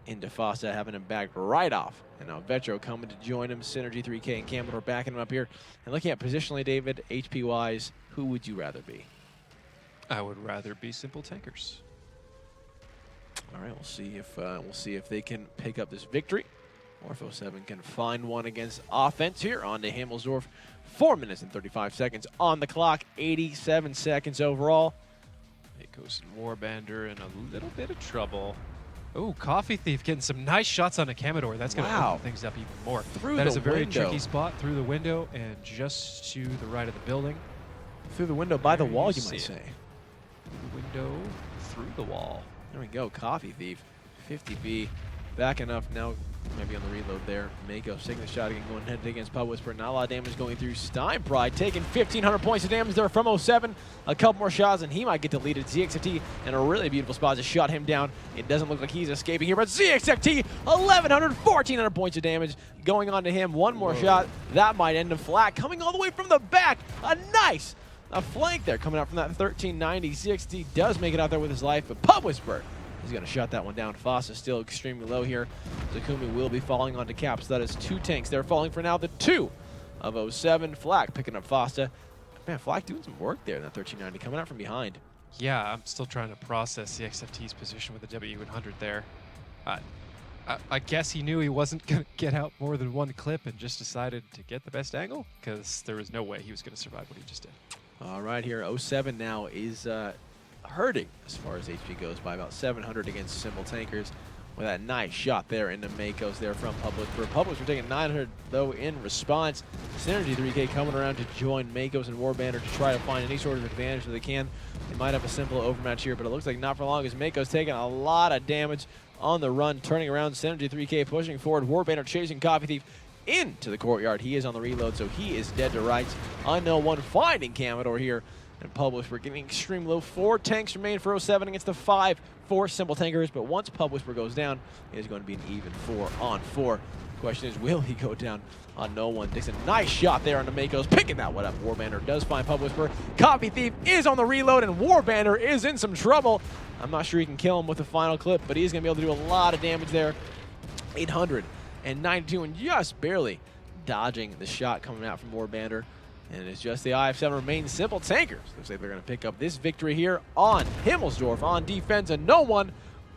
into Fossa, having him backed right off. And now Vetro coming to join him. Synergy 3K and Camador backing him up here. And looking at positionally, David, HP-wise, who would you rather be? I would rather be Simple Tankers. All right, we'll see if they can pick up this victory, or if 07 can find one against offense here. On to Himmelsdorf. 4 minutes and 35 seconds on the clock. 87 seconds overall. Makos and Warbander in a little bit of trouble. Oh, Coffee Thief getting some nice shots on a Camador. That's going to open things up even more. That is a very tricky spot through the window and just to the right of the building. Through the window, by the wall, you might say. Through the window, through the wall. There we go, Coffee Thief. 50B, backing up now, maybe on the reload there. Makos taking the shot again, going head against Pub Whisper. Not a lot of damage going through. Steinpride taking 1,500 points of damage there from 07. A couple more shots, and he might get deleted. ZXFT in a really beautiful spot to shut him down. It doesn't look like he's escaping here, but ZXFT, 1,100, 1,400 points of damage going on to him. One more shot, that might end him flat. Coming all the way from the back, a flank there coming out from that 1390. ZXT does make it out there with his life, but Pub Whisper, he's going to shut that one down. Fossa still extremely low here. Zakumi will be falling onto cap, so that is 2 tanks. They're falling for now. The 2 of 07. Flak picking up Fossa. Man, Flak doing some work there in that 1390, coming out from behind. Yeah, I'm still trying to process the XFT's position with the W100 there. I guess he knew he wasn't going to get out more than one clip and just decided to get the best angle, because there was no way he was going to survive what he just did. All right, here 07 now is hurting as far as HP goes by about 700 against Simple Tankers, with that nice shot there into Makos there from Public. For Public, we're taking 900 though in response. Synergy 3K coming around to join Makos and Warbander to try to find any sort of advantage that they can. They might have a simple overmatch here, but it looks like not for long, as Makos taking a lot of damage on the run, turning around. Synergy 3K pushing forward. Warbander chasing Coffee Thief into the courtyard. He is on the reload, so he is dead to rights. Unknown one finding Camador here. And Publish, we're getting extreme low. 4 tanks remain for 07 against the 5 for Simple Tankers. But once Pub Whisper goes down, it is going to be an even 4-on-4. Question is, will he go down on no one? Takes a nice shot there on the Makos, picking that one up. Warbander does find Pub Whisper. Coffee Thief is on the reload, and Warbander is in some trouble. I'm not sure he can kill him with the final clip, but he's going to be able to do a lot of damage there. 892 and just barely dodging the shot coming out from Warbander. And it's just the IF7 remains. Simple Tankers looks like they're going to pick up this victory here on Himmelsdorf on defense, and no one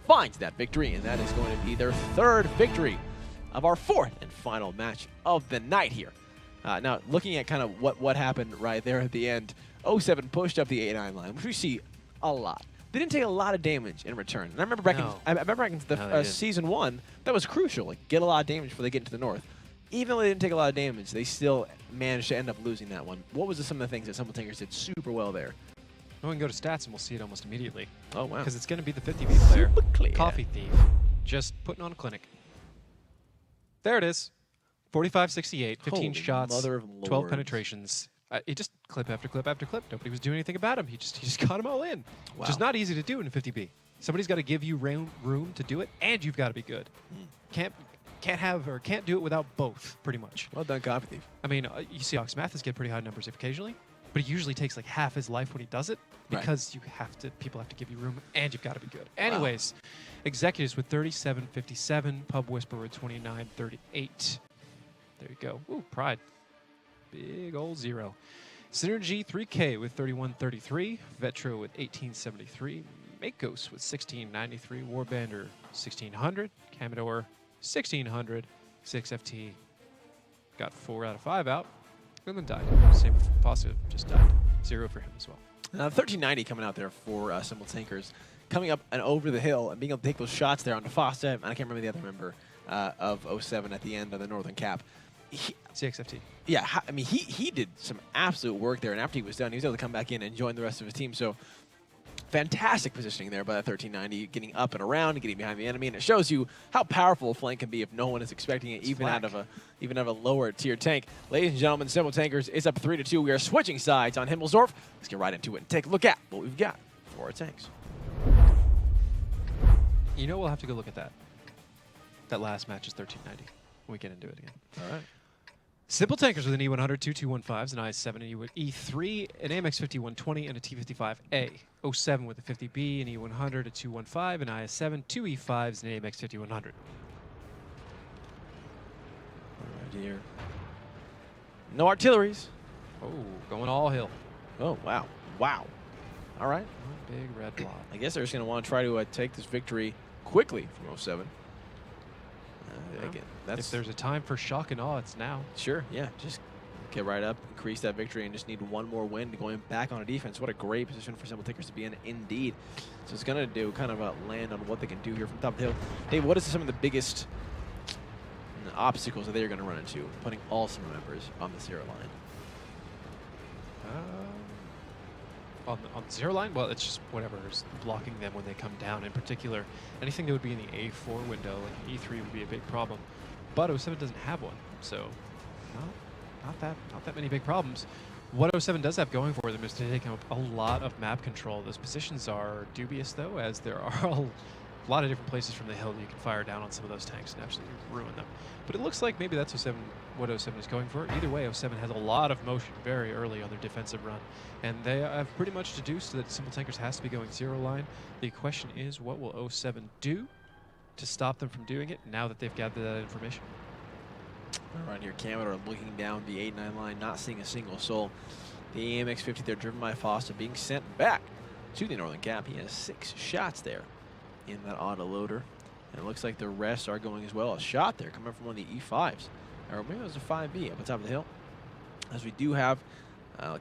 finds that victory, and that is going to be their 3rd victory of our 4th and final match of the night here. Now, looking at kind of what happened right there at the end, 07 pushed up the 8-9 line, which we see a lot. They didn't take a lot of damage in return. And I remember back in the Season 1, that was crucial. Like, get a lot of damage before they get into the north. Even though they didn't take a lot of damage, they still managed to end up losing that one. What was some of the things that Simple Tankers did super well there? We can go to stats and we'll see it almost immediately. Oh, wow. Because it's going to be the 50B player, Coffee Thief, just putting on a clinic. There it is. 45-68, 15 shots, 12 penetrations. He just clip after clip after clip. Nobody was doing anything about him. He just got them all in, which is Wow. not easy to do in a 50B. Somebody's got to give you room to do it, and you've got to be good. Can't do it without both, pretty much. Well done, Copy Thief. I mean, you see Ox Mathis get pretty high numbers occasionally, but he usually takes like half his life when he does it because people have to give you room, and you've got to be good. Anyways, Executives with 37.57, Pub Whisperer with 29.38. There you go. Ooh, Pride. Big old 0. Synergy 3K with 31.33, Vetro with 18.73, Makos with 16.93, Warbander 1600, Commodore 1600, 6FT got 4 out of 5 out, and then died. Same with Fossa, just died. 0 for him as well. 1390 coming out there for Simple Tankers, coming up and over the hill and being able to take those shots there onto Fossa. And I can't remember the other member of 07 at the end of the Northern Cap. CXFT. Yeah, I mean, he did some absolute work there, and after he was done, he was able to come back in and join the rest of his team. So fantastic positioning there by that 1390, getting up and around and getting behind the enemy, and it shows you how powerful a flank can be if no one is expecting it, even out of a lower tier tank. Ladies and gentlemen, Simple Tankers is up 3-2. We are switching sides on Himmelsdorf. Let's get right into it and take a look at what we've got for our tanks. You know, we'll have to go look at that. That last match is 1390 when we get into it again. All right. Simple Tankers with an E100, 2 215s, an IS-7, an E3, an AMX-50 120, and a T55A. 07 with a 50B, an E100, a 215, an IS-7, 2 E5s, and an AMX-50 100. All right, here. No artilleries. Oh, going all hill. Oh, wow. Wow. All right. One big red blob. I guess they're just going to want to try to take this victory quickly from 07. Again, If there's a time for shock and awe, it's now. Sure, yeah. Just get right up, increase that victory, and just need one more win to going back on a defense. What a great position for Simple Tankers to be in, indeed. So it's going to do kind of a land on what they can do here from top of the hill. Dave, what is some of the biggest obstacles that they're going to run into putting all Simple members on the 0 line? On the 0 line, well, it's just whatever's blocking them when they come down. In particular, anything that would be in the A4 window, like E3 would be a big problem. But 07 doesn't have one, so not that many big problems. What 07 does have going for them is to take up a lot of map control. Those positions are dubious, though, as there are a lot of different places from the hill that you can fire down on some of those tanks and absolutely ruin them. But it looks like maybe that's what 07 is going for. Either way, 07 has a lot of motion very early on their defensive run, and they have pretty much deduced that Simple Tankers has to be going 0 line. The question is, what will 07 do to stop them from doing it now that they've gathered that information? Right here, Commodore looking down the 8-9 line, not seeing a single soul. The AMX-50 there, driven by Fossa, being sent back to the Northern Cap. He has 6 shots there in that auto loader. And it looks like the rest are going as well. A shot there coming from one of the E5s. Or maybe it was a 5B up on top of the hill. As we do have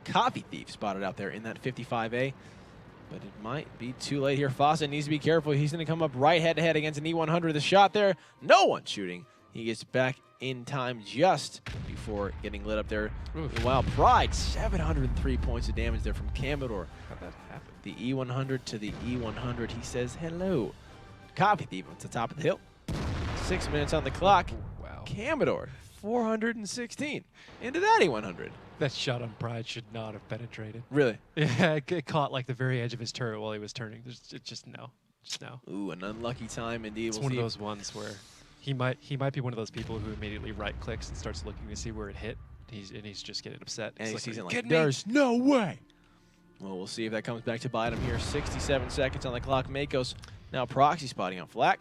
Coffee Thief spotted out there in that 55A. But it might be too late here. Fossa needs to be careful. He's going to come up right head-to-head against an E100. The shot there, no one shooting. He gets back in time just before getting lit up there. Oof. Wow, Pride, 703 points of damage there from Commodore. How'd that happen? The E100 to the E100. He says hello. Copy Thief at the top of the hill. 6 minutes on the clock. Wow. Commodore, 416 into that E100. That shot on Pride should not have penetrated. Really? Yeah, it caught like the very edge of his turret while he was turning. Just no. Ooh, an unlucky time indeed. It's one of those ones where he might be one of those people who immediately right clicks and starts looking to see where it hit. He's just getting upset. And he It's sees it like, like, there's no way. Well, we'll see if that comes back to bite him here. 67 seconds on the clock. Makos now proxy spotting on Flak.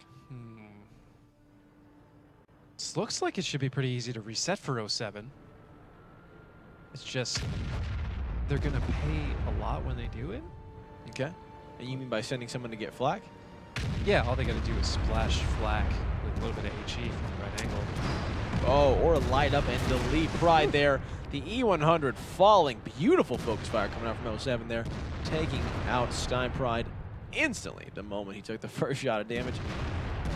This looks like it should be pretty easy to reset for 07. It's just they're going to pay a lot when they do it. Okay. And you mean by sending someone to get Flak? Yeah, all they got to do is splash Flak with a little bit of HE from the right angle. Oh, or light up and delete Pride there. The E100 falling. Beautiful focus fire coming out from 07 there. Taking out Stein Pride instantly the moment he took the first shot of damage.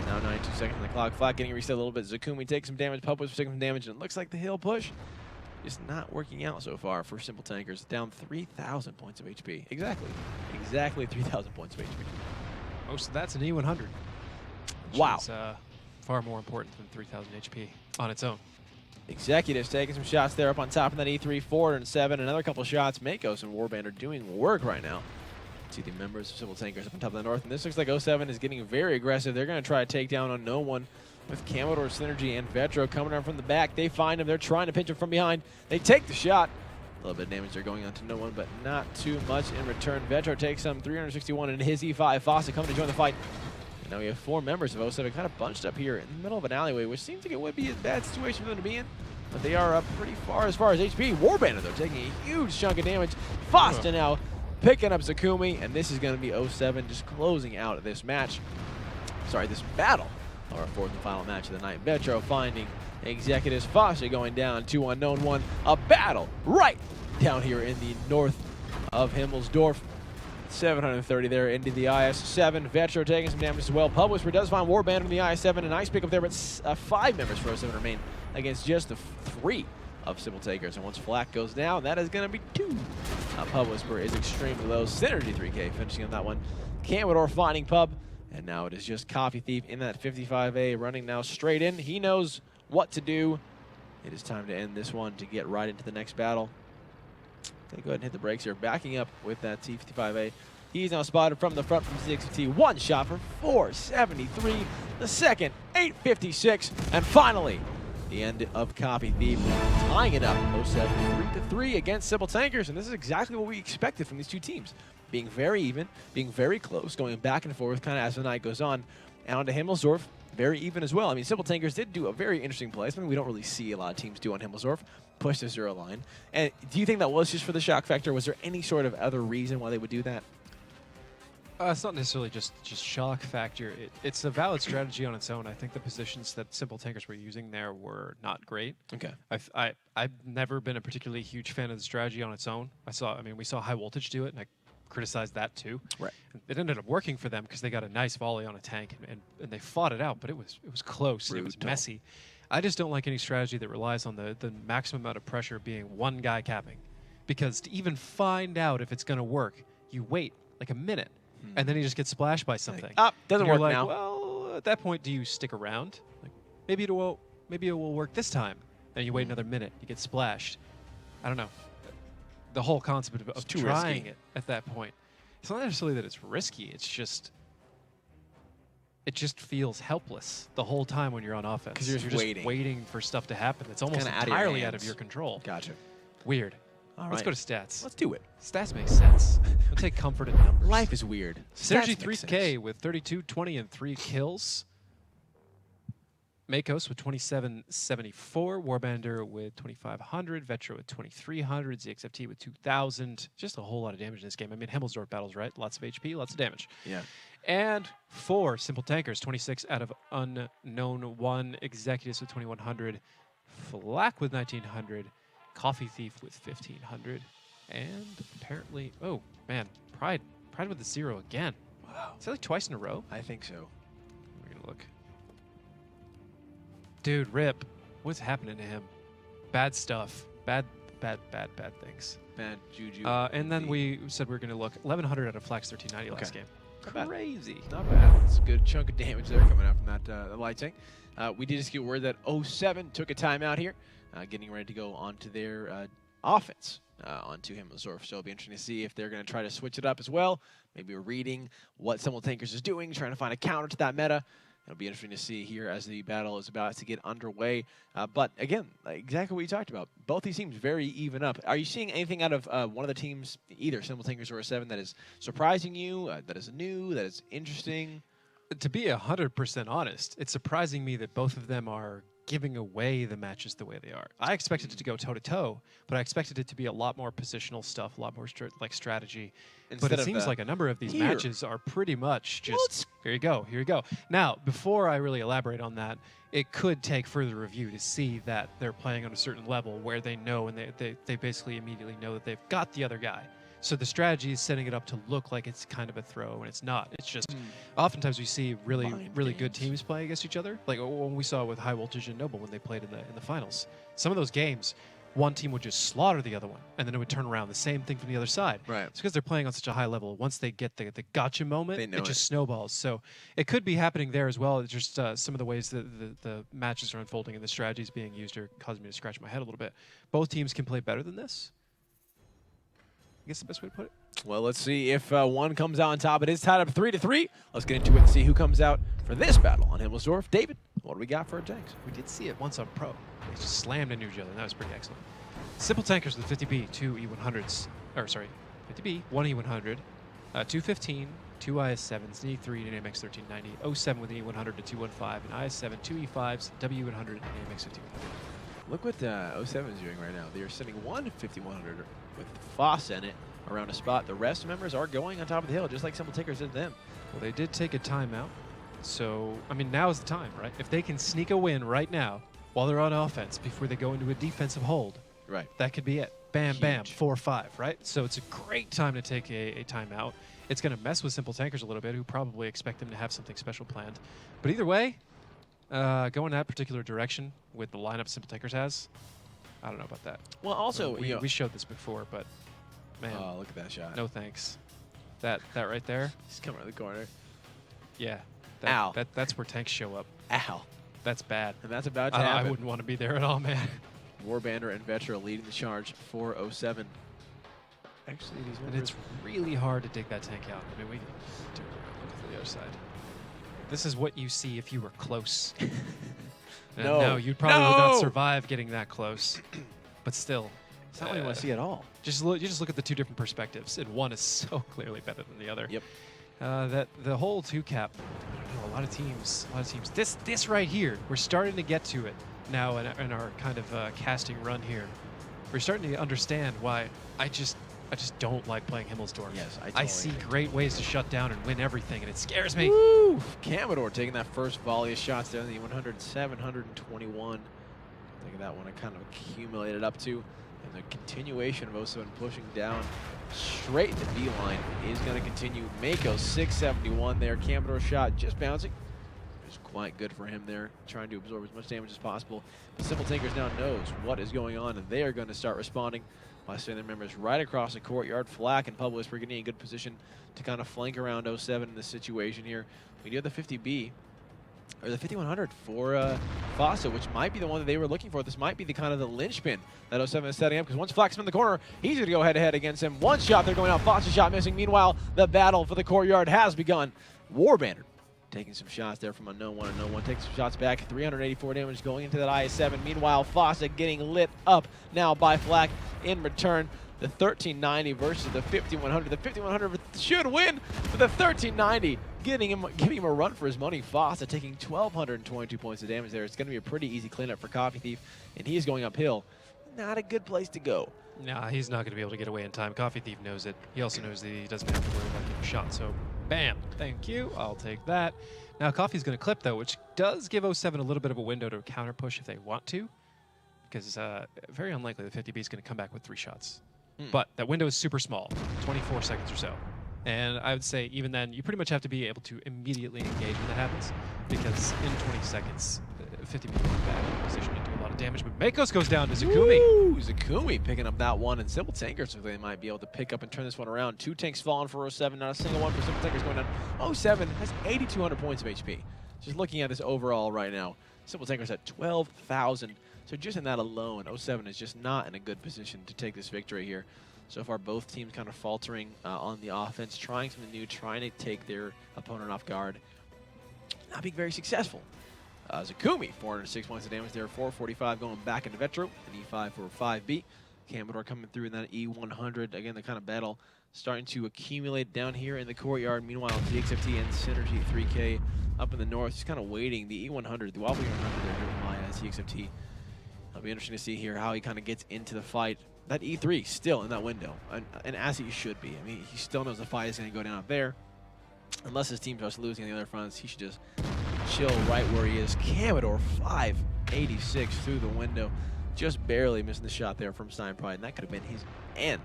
Now 92 seconds on the clock. Flak getting reset a little bit. Zakumi takes some damage. Pup was taking some damage. And it looks like the hill push is not working out so far for Simple Tankers. Down 3,000 points of HP. Exactly 3,000 points of HP. Most of that's an E100. Which Wow. is, far more important than 3,000 HP on its own. Executives taking some shots there up on top of that E3, 407. Another couple shots. Makos and Warband are doing work right now. See the members of Simple Tankers up on top of the north. And this looks like 07 is getting very aggressive. They're going to try to take down on no one with Commodore, Synergy, and Vetro coming around from the back. They find him. They're trying to pinch him from behind. They take the shot. A little bit of damage there going on to no one, but not too much in return. Vetro takes some 361 in his E5. Fawcett coming to join the fight. And now we have 4 members of 07 kind of bunched up here in the middle of an alleyway, which seems like it would be a bad situation for them to be in. But they are up pretty far as HP. Warband, though, taking a huge chunk of damage. Foster now picking up Zakumi, and this is going to be 07 just closing out this match. Sorry, this battle. Our 4th and final match of the night. Vetro finding Executives. Foster going down 2 unknown 1. A battle right down here in the north of Himmelsdorf. 730 there into the IS-7. Vetro taking some damage as well. Publisher does find Warband in the IS-7. A nice pick up there, but 5 members for 07 remain against just the 3 of Simple Takers. And once Flak goes down, that is going to be 2. Publisher is extremely low. Synergy 3K finishing on that one. Commodore finding Pub. And now it is just Coffee Thief in that 55A running now straight in. He knows what to do. It is time to end this one to get right into the next battle. Gonna go ahead and hit the brakes here. Backing up with that T55A. He's now spotted from the front from 60T. 1 shot for 473. The second, 856. And finally, the end of Copy Thief, tying it up 07 3-3 against Simple Tankers. And this is exactly what we expected from these two teams. Being very even, being very close, going back and forth kind of as the night goes on. And on to Himmelsdorf, very even as well. I mean, Simple Tankers did do a very interesting play. Something we don't really see a lot of teams do on Himmelsdorf. Push the 0 line. And do you think that was just for the shock factor? Was there any sort of other reason why they would do that? It's not necessarily just shock factor. It's a valid strategy on its own. I think the positions that Simple Tankers were using there were not great. Okay. I've never been a particularly huge fan of the strategy on its own. We saw High Voltage do it, and I criticized that too. Right. It ended up working for them because they got a nice volley on a tank and they fought it out, but it was close. And it was messy. I just don't like any strategy that relies on the maximum amount of pressure being one guy capping, because to even find out if it's going to work, you wait like a minute. And then he just gets splashed by something. Doesn't work like, now. Well, at that point, do you stick around? Like, maybe it will work this time. Then you wait another minute, you get splashed. I don't know. The whole concept of too trying risky. it at that point. It's not necessarily that it's risky. It just feels helpless the whole time when you're on offense. Because you're just waiting for stuff to happen. It's almost kinda out of your entirely out of hands. your control. Gotcha. Weird. All Let's right. go to stats. Let's do it. Stats make sense. We'll take comfort in numbers. Life is weird. Synergy Stats make 3K sense. with 32, 20, and 3 kills. Makos with 2774. Warbander with 2500. Vetro with 2300. ZXFT with 2000. Just a whole lot of damage in this game. I mean, Himmelsdorf battles, right? Lots of HP, lots of damage. Yeah. And 4 Simple Tankers, 26 out of unknown 1. Executives with 2100. Flak with 1900. Coffee Thief with 1500. And apparently, oh man, Pride with the 0 again. Wow. Is that like twice in a row? I think so. We're gonna look. Dude, Rip, what's happening to him? Bad stuff. Bad things. Bad juju. And then we said we were gonna look 1100 out of Flax 1390 last game. Not bad. Crazy. Not bad. It's a good chunk of damage there coming out from that light tank. We did just get word that 07 took a timeout here, getting ready to go onto their offense onto Himmelsdorf. So it'll be interesting to see if they're going to try to switch it up as well. Maybe we're reading what Simple Tankers is doing, trying to find a counter to that meta. It'll be interesting to see here as the battle is about to get underway. But again, exactly what you talked about. Both these teams very even up. Are you seeing anything out of one of the teams, either Simple Tankers or 07, that is surprising you, that is new, that is interesting? To be 100% honest, it's surprising me that both of them are giving away the matches the way they are. I expected it to go toe-to-toe, but I expected it to be a lot more positional stuff, a lot more strategy. Instead but it of seems like a number of these here. matches are pretty much just, here you go. Now, before I really elaborate on that, it could take further review to see that they're playing on a certain level where they know and they basically immediately know that they've got the other guy. So the strategy is setting it up to look like it's kind of a throw, and it's not. It's just oftentimes we see really good teams play against each other. Like when we saw with High Voltage and Noble when they played in the finals. Some of those games, one team would just slaughter the other one, and then it would turn around. The same thing from the other side. Right. It's because they're playing on such a high level. Once they get the gotcha moment, They know it just snowballs. So it could be happening there as well. It's just some of the ways that the matches are unfolding and the strategies being used are causing me to scratch my head a little bit. Both teams can play better than this. I guess the best way to put it. Well, let's see if one comes out on top. It is tied up 3-3. Let's get into it and see who comes out for this battle on Himmelsdorf. David, what do we got for our tanks? We did see it once on Pro. They just slammed into each other, and that was pretty excellent. Simple tankers with 50B, 2 E100s, or sorry, 50B, 1 E100, 215, 2 IS7s, an E3, and AMX 1390, 07 with an E100 to 215, an IS7, 2 E5s, W100, and AMX 5100. Look what 07 is doing right now. They are sending one 5100 with Foss in it around a spot. The rest members are going on top of the hill, just like Simple Takers did them. Well, they did take a timeout, so, I mean, now is the time, right? If they can sneak a win right now while they're on offense before they go into a defensive hold, Right. that could be it. Bam, bam, Huge. 4-5, right? So it's a great time to take a timeout. It's going to mess with Simple Tankers a little bit, who probably expect them to have something special planned. But either way, going that particular direction with the lineup Simple Tankers has, I don't know about that. Well, also, we showed this before, but man, oh, look at that shot. no thanks. That right there, He's coming around the corner. yeah. Ow. That's where tanks show up. Ow. That's bad. And that's about to I happen. wouldn't want to be there at all, man. Warbander and Vetra leading the charge for 07. Actually, these And members... it's really hard to dig that tank out. I mean, we can turn around, look at the other side. This is what you see if you were close. And No. no, you probably would not No. survive getting that close. But still, It's not what you want to see at all. you just look at the two different perspectives, and one is so clearly better than the other. Yep. That the whole 2-cap, I don't know, a lot of teams. This right here, we're starting to get to it now in our kind of casting run here. We're starting to understand why I just don't like playing Himmelsdorf. Yes, I I totally see agree. great ways to shut down and win everything, and it scares me. Woo! Commodore taking that first volley of shots there in the 100, 721. Look at that one. It kind of accumulated up to. And the continuation of 07 pushing down straight to B-line is going to continue. Mako 671 there. Commodore shot just bouncing. It's quite good for him there, trying to absorb as much damage as possible. But Simple Tankers now knows what is going on, and they are going to start responding by sending their members right across the courtyard. Flack and Publius were getting in good position to kind of flank around 07 in this situation here. We do have the 50B, or the 5100 for Fossa, which might be the one that they were looking for. This might be the kind of the linchpin that 07 is setting up, because once Flack's in the corner, he's going to go head-to-head against him. One shot, they're going out. Fossa shot missing. Meanwhile, the battle for the courtyard has begun. Warbander taking some shots there from unknown one. Unknown one takes some shots back. 384 damage going into that IS-7. Meanwhile, Fossa getting lit up now by Flack in return. The 1390 versus the 5100. The 5100 should win, but the 1390 giving him a run for his money. Fossa taking 1,222 points of damage there. It's going to be a pretty easy cleanup for Coffee Thief, and he is going uphill. Not a good place to go. Nah, he's not going to be able to get away in time. Coffee Thief knows it. He also knows that he doesn't have to worry about getting shot. So, bam. Thank you. I'll take that. Now, Coffee's going to clip, though, which does give 07 a little bit of a window to counter push if they want to, because very unlikely the 50B is going to come back with 3 shots. But that window is super small, 24 seconds or so. And I would say even then, you pretty much have to be able to immediately engage when that happens, because in 20 seconds, 50B will be back in position to do a lot of damage. But Makos goes down to Zakumi. Woo! Zakumi picking up that one, and Simple Tankers, so they might be able to pick up and turn this one around. 2 tanks falling for 07, not a single one for Simple Tankers going down. 07 has 8,200 points of HP. Just looking at this overall right now, Simple Tankers at 12,000. So just in that alone, 07 is just not in a good position to take this victory here. So far, both teams kind of faltering on the offense, trying something new, trying to take their opponent off guard. Not being very successful. Zakumi, 406 points of damage there, 445 going back into Vetro, an E5 for 5B. Commodore coming through in that E100. Again, the kind of battle starting to accumulate down here in the courtyard. Meanwhile, DXFT and Synergy 3K up in the north, just kind of waiting. The E100, the wobbly 100 there driven by DXFT. It'll be interesting to see here how he kind of gets into the fight. That E3 still in that window, and as he should be. I mean, he still knows the fight is going to go down up there. Unless his team starts losing on the other fronts, he should just chill right where he is. Commodore 586 through the window. Just barely missing the shot there from Stein Pride, and that could have been his end.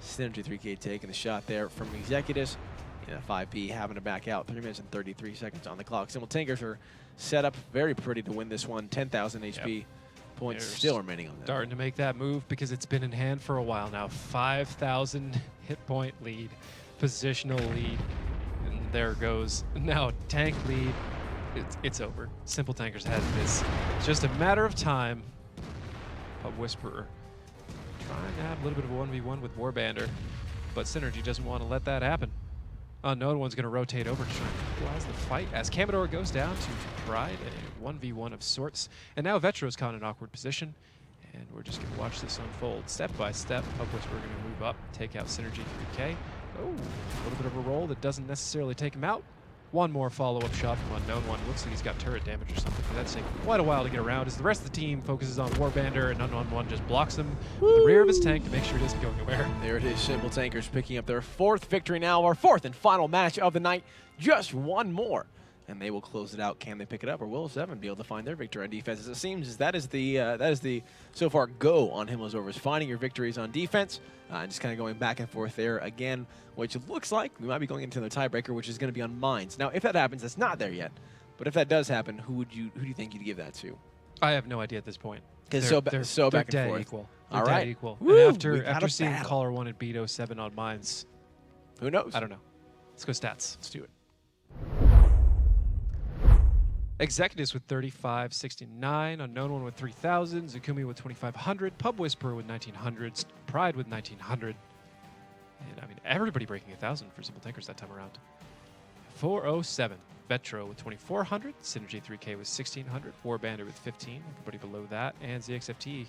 Synergy 3K taking the shot there from Executus. Yeah, 5B having to back out. 3 minutes and 33 seconds on the clock. Simple Tankers are set up very pretty to win this one. 10,000 HP. Yep. Points They're still remaining on that. Starting to make that move because it's been in hand for a while now. 5,000 hit point lead, positional lead, and there goes now tank lead. It's over. Simple Tankers has this. It's just a matter of time. A Whisperer trying to have a little bit of a 1v1 with Warbander, but Synergy doesn't want to let that happen. Unknown One's going to rotate over to try and equalize the fight as Commodore goes down to Pride, a 1v1 of sorts. And now Vetro's caught in an awkward position, and we're just going to watch this unfold step by step. Of which we're going to move up, take out Synergy 3K. Oh, a little bit of a roll that doesn't necessarily take him out. One more follow-up shot from Unknown One. Looks like he's got turret damage or something, but that's taking quite a while to get around as the rest of the team focuses on Warbander, and Unknown One just blocks him with the rear of his tank to make sure he doesn't go anywhere. There it is, Simple Tankers picking up their 4th victory now, our 4th and final match of the night. Just one more, and they will close it out. Can they pick it up, or will 7 be able to find their victory on defense? As it seems, that is the so far go on Himmel's finding your victories on defense, and just kind of going back and forth there again, which looks like we might be going into the tiebreaker, which is going to be on mines. Now, if that happens, that's not there yet, but if that does happen, who do you think you'd give that to? I have no idea at this point. Because they're so back and dead forth. Equal. All They're right. dead equal. Woo, And we got after a seeing battle. Caller 1 and beat 07 on mines, Who knows? I don't know. Let's go stats. Let's do it. Executives with 3569, Unknown One with 3000, Zukumi with 2500, Pub Whisperer with 1900, Pride with 1900. And I mean, everybody breaking 1,000 for Simple Tankers that time around. 407, Vetro with 2400, Synergy 3K with 1600, Warbander with 15, everybody below that, and ZXFT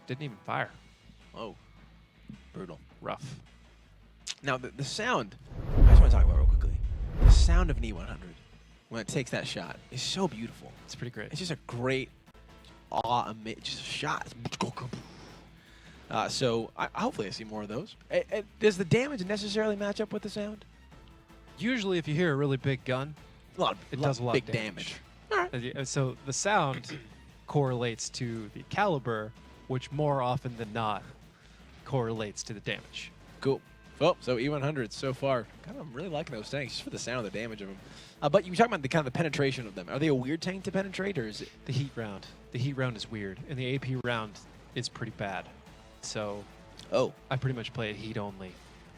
didn't even fire. Oh, brutal. Rough. Now, the sound, I just want to talk about real quickly. The sound of an E100 when it takes that shot is so beautiful. It's pretty great. It's just a great just a shot. So hopefully I see more of those. Does the damage necessarily match up with the sound? Usually if you hear a really big gun, it does a lot big of damage. All right. So the sound correlates to the caliber, which more often than not correlates to the damage. Cool. Well, so E100s so far, I'm really liking those tanks just for the sound of the damage of them. But you were talking about the kind of the penetration of them. Are they a weird tank to penetrate, or is it The heat round? The heat round is weird, and the AP round is pretty bad. So Oh, I pretty much play it heat only.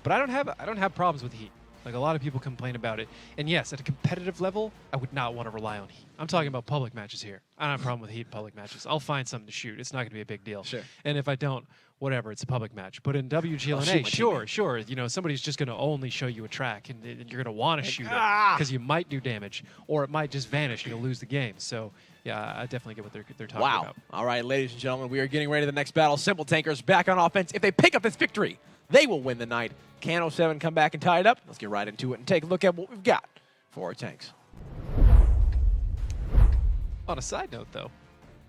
But I don't have problems with heat. Like a lot of people complain about it. And yes, at a competitive level, I would not want to rely on heat. I'm talking about public matches here. I don't have a problem with heat in public matches. I'll find something to shoot. It's not going to be a big deal. Sure. And if I don't, whatever, it's a public match. But in I'll shoot WGLNA, my sure, teammate. sure. You know, somebody's just going to only show you a track, and you're going to want to shoot it ah! because you might do damage, or it might just vanish and you'll lose the game. So yeah, I definitely get what they're talking wow. about. All right, ladies and gentlemen, we are getting ready to the next battle. Simple Tankers back on offense. If they pick up this victory, they will win the night. Can 07 come back and tie it up? Let's get right into it and take a look at what we've got for our tanks. On a side note, though,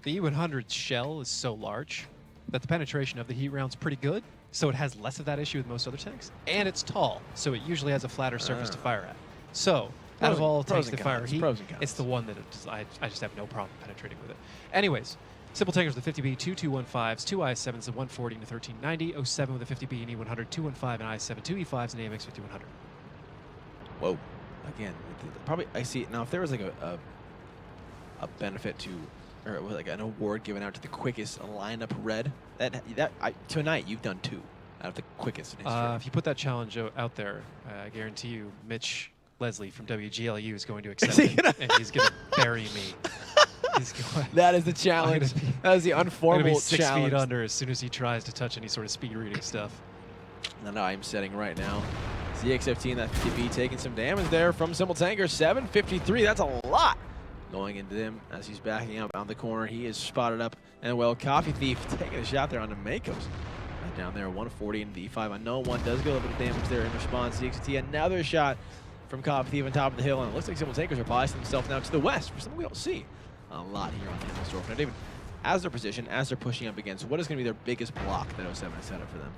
the E100 shell is so large that the penetration of the heat round's pretty good, so it has less of that issue with most other tanks. And it's tall, so it usually has a flatter surface to fire at. So, out of all Pros tanks and that fire cons, heat, pros and cons. it's the one that I just have no problem penetrating with it. Anyways, Simple Tankers with the 50B, 2215s, 2 IS7s, a 140 and a 1390, 07 with a 50B and E100, 215 and IS7, 2 E5s and AMX 5100. Whoa. Again, probably I see it now. If there was like a benefit to, or like an award given out to the quickest lineup red, tonight you've done 2 out of the quickest in history. If you put that challenge out there, I guarantee you, Mitch Leslie from WGLU is going to accept he it, and he's going to bury me. He's going, That is the challenge. That is the I'm going to unformal be 6 challenge. feet under as soon as he tries to touch any sort of speed reading stuff. And I'm setting right now. ZXFT and that 50B taking some damage there from Simple Tankers. 753, that's a lot going into them as he's backing up on the corner. He is spotted up. And well, Coffee Thief taking a shot there on the Makos. Right down there, 140 and V5. Unknown One does get a little bit of damage there in response. ZXFT, another shot from Coffee Thief on top of the hill. And it looks like Simple Tankers are biasing themselves now to the west for something we don't see a lot here on Himmelsdorf. Now, David, as they're positioned, as they're pushing up against, what is going to be their biggest block that 07 has set up for them?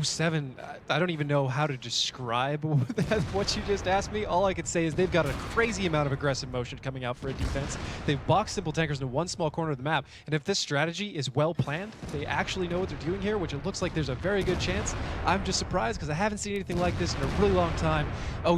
07, I don't even know how to describe what you just asked me. All I could say is they've got a crazy amount of aggressive motion coming out for a defense. They've boxed Simple Tankers into one small corner of the map, and if this strategy is well planned, if they actually know what they're doing here, which it looks like there's a very good chance, I'm just surprised because I haven't seen anything like this in a really long time.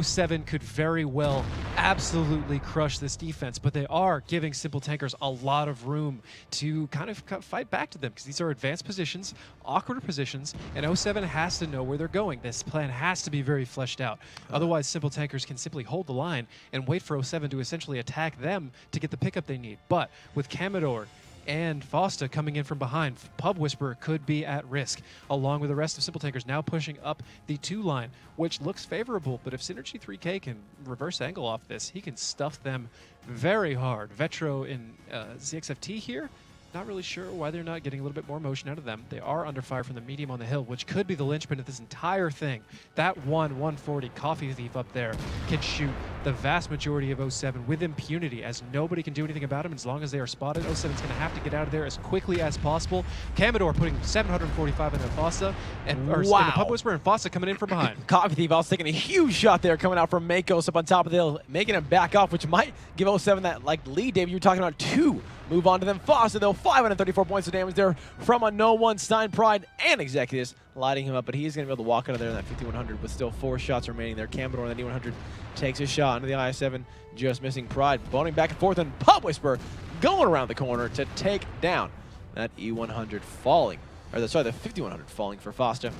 07 could very well absolutely crush this defense, but they are giving Simple Tankers a lot of room to kind of fight back to them because these are advanced positions, awkward positions, and 07 has to know where they're going. This plan has to be very fleshed out. Otherwise, Simple Tankers can simply hold the line and wait for 07 to essentially attack them to get the pickup they need. But with Commodore and Fosta coming in from behind, Pub Whisperer could be at risk, along with the rest of Simple Tankers now pushing up the 2 line, which looks favorable, but if Synergy 3K can reverse angle off this, he can stuff them very hard. Vetro in ZXFT here, not really sure why they're not getting a little bit more motion out of them. They are under fire from the medium on the hill, which could be the linchpin of this entire thing. That 140 Coffee Thief up there can shoot the vast majority of 07 with impunity, as nobody can do anything about him as long as they are spotted. 07's going to have to get out of there as quickly as possible. Commodore putting 745 into Fossa, and or Wow. the Pub Whisperer and Fossa coming in from behind. Coffee Thief also taking a huge shot there coming out from Makos up on top of the hill, making him back off, which might give 07 that lead, Dave, you were talking about 2. Move on to them. Foster, though, 534 points of damage there from a no one. Stein Pride and Executus lighting him up, but he's going to be able to walk out of there in that 5100 with still 4 shots remaining there. Commodore in that D100 takes a shot into the IS-7, just missing Pride. Boning back and forth, and Pub Whisper going around the corner to take down that E100 falling. Or sorry, the 5100 falling for Foster.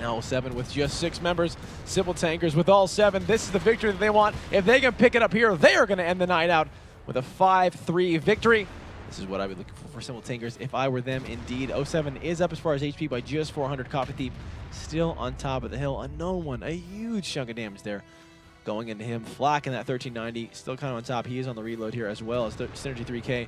Now 07 with just 6 members. Simple Tankers with all 7. This is the victory that they want. If they can pick it up here, they are going to end the night out with a 5-3 victory. This is what I would look for Simple Tankers if I were them indeed. 07 is up as far as HP by just 400. Coffee Thief still on top of the hill. Unknown one, a huge chunk of damage there going into him. Flack in that 1390, still kind of on top. He is on the reload here as well as Synergy 3K.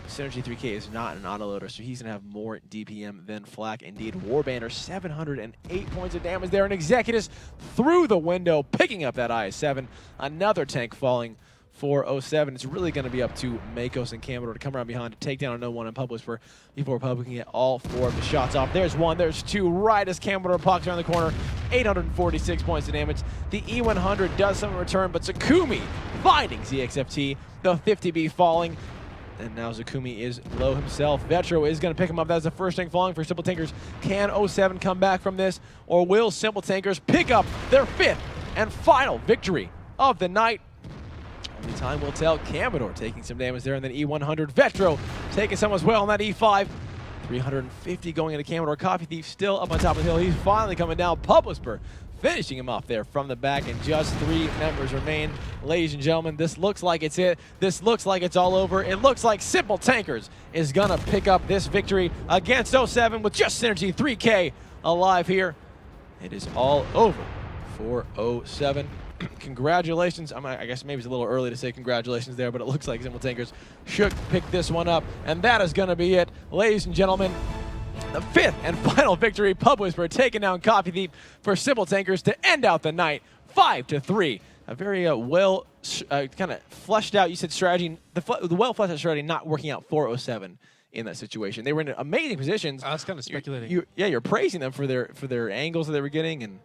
Synergy 3K is not an autoloader, so he's going to have more DPM than Flack. Indeed, Warbanner, 708 points of damage there. And Executus through the window, picking up that IS-7. Another tank falling for 07. It's really going to be up to Makos and Commodore to come around behind to take down a no one and Pub Whisperer before Pub can get all 4 of the shots off. There's 1, there's 2, right as Commodore pops around the corner. 846 points of damage. The E100 does some return, but Zakumi finding ZXFT. The 50B falling. And now Zakumi is low himself. Vetro is going to pick him up. That's the first thing falling for Simple Tankers. Can 07 come back from this, or will Simple Tankers pick up their 5th and final victory of the night? Only time will tell. Commodore taking some damage there, and then E100. Vetro taking some as well on that E5. 350 going into Commodore. Coffee Thief still up on top of the hill. He's finally coming down. Pub Whisperer finishing him off there from the back, and just 3 members remain. Ladies and gentlemen, this looks like it's it. This looks like it's all over. It looks like Simple Tankers is going to pick up this victory against 07 with just Synergy 3K alive here. It is all over for 07. Congratulations. I guess maybe it's a little early to say congratulations there, but it looks like Simple Tankers should pick this one up, and that is going to be it. Ladies and gentlemen, the 5th and final victory. Pub Whisperer taking down Coffee Thief for Simple Tankers to end out the night 5-3. A very well kind of fleshed out, you said, strategy. The well fleshed out strategy not working out for 07 in that situation. They were in amazing positions. I was kind of speculating. You're praising them for their angles that they were getting, and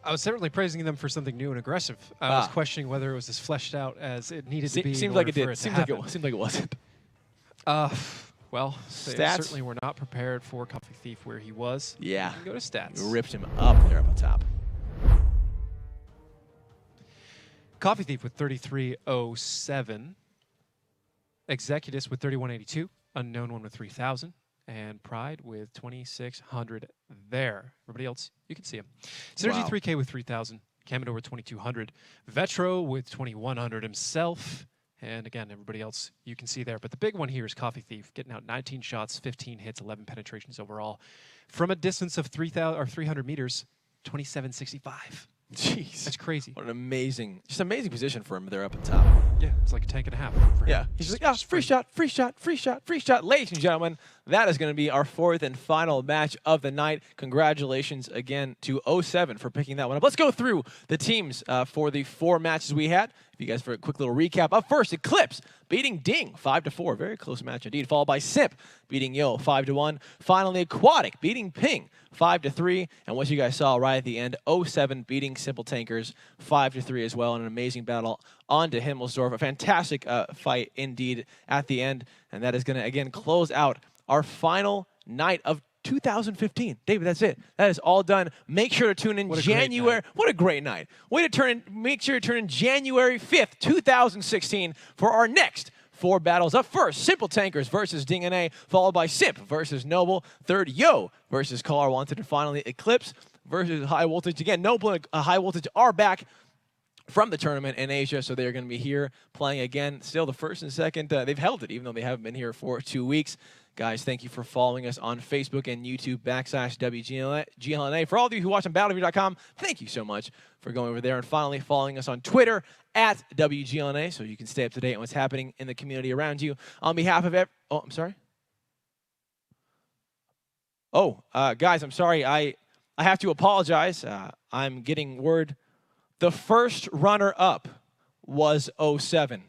I was certainly praising them for something new and aggressive. I was questioning whether it was as fleshed out as it needed to be. Seems like it did. Seems like it wasn't. Well, stats they certainly were not prepared for Coffee Thief where he was. Yeah. You can go to stats. Ripped him up there up on top. Coffee Thief with 3307. Executus with 3182. Unknown one with 3000. And Pride with 2600 there. Everybody else, you can see him. Synergy 3K with 3000. Commodore with 2200. Vetro with 2100 himself. And again, everybody else you can see there. But the big one here is Coffee Thief, getting out 19 shots, 15 hits, 11 penetrations overall. From a distance of 300 meters, 2765. Jeez. That's crazy. What an amazing position for him there up at top. Yeah, it's like a tank and a half for him. Yeah. He's just like, free shot, free shot, free shot, free shot. Ladies and gentlemen, that is going to be our 4th and final match of the night. Congratulations again to 07 for picking that one up. Let's go through the teams for the 4 matches we had. If you guys, for a quick little recap. Up first, Eclipse beating Ding 5-4. Very close match indeed. Followed by Simp beating Yo 5-1. Finally, Aquatic beating Ping 5-3. And what you guys saw right at the end, 07 beating Simple Tankers 5-3 as well. In an amazing battle on to Himmelsdorf. A fantastic fight indeed at the end. And that is going to, again, close out our final night of 2015. David, that's it. That is all done. Make sure to tune in What a great January. night. What a great night. Make sure to turn in January 5th, 2016 for our next 4 battles. Up first, Simple Tankers versus DNA, followed by Simp versus Noble. Third, Yo versus Call Our Wanted. And finally, Eclipse versus High Voltage. Again, Noble and High Voltage are back from the tournament in Asia, so they're going to be here playing again. Still the first and second. They've held it, even though they haven't been here for 2 weeks. Guys, thank you for following us on Facebook and YouTube /WGLNA. For all of you who watch on BattleView.com, thank you so much for going over there. And finally, following us on Twitter @WGLNA, so you can stay up to date on what's happening in the community around you. On behalf of I'm sorry. Guys, I'm sorry. I have to apologize. I'm getting word. The first runner-up was 07.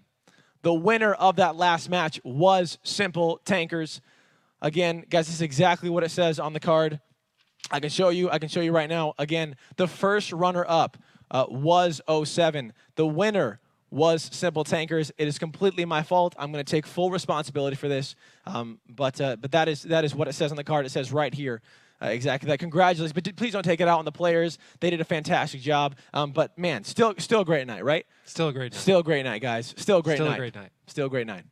The winner of that last match was Simple Tankers. Again, guys, this is exactly what it says on the card. I can show you right now. Again, the first runner-up was 07. The winner was Simple Tankers. It is completely my fault. I'm going to take full responsibility for this. But that is what it says on the card. It says right here. Exactly that. Congratulations, but please don't take it out on the players. They did a fantastic job. But man, still a great night, right? Still a great night. Still a great night, guys. Still a great night. Still a great night. Still a great night.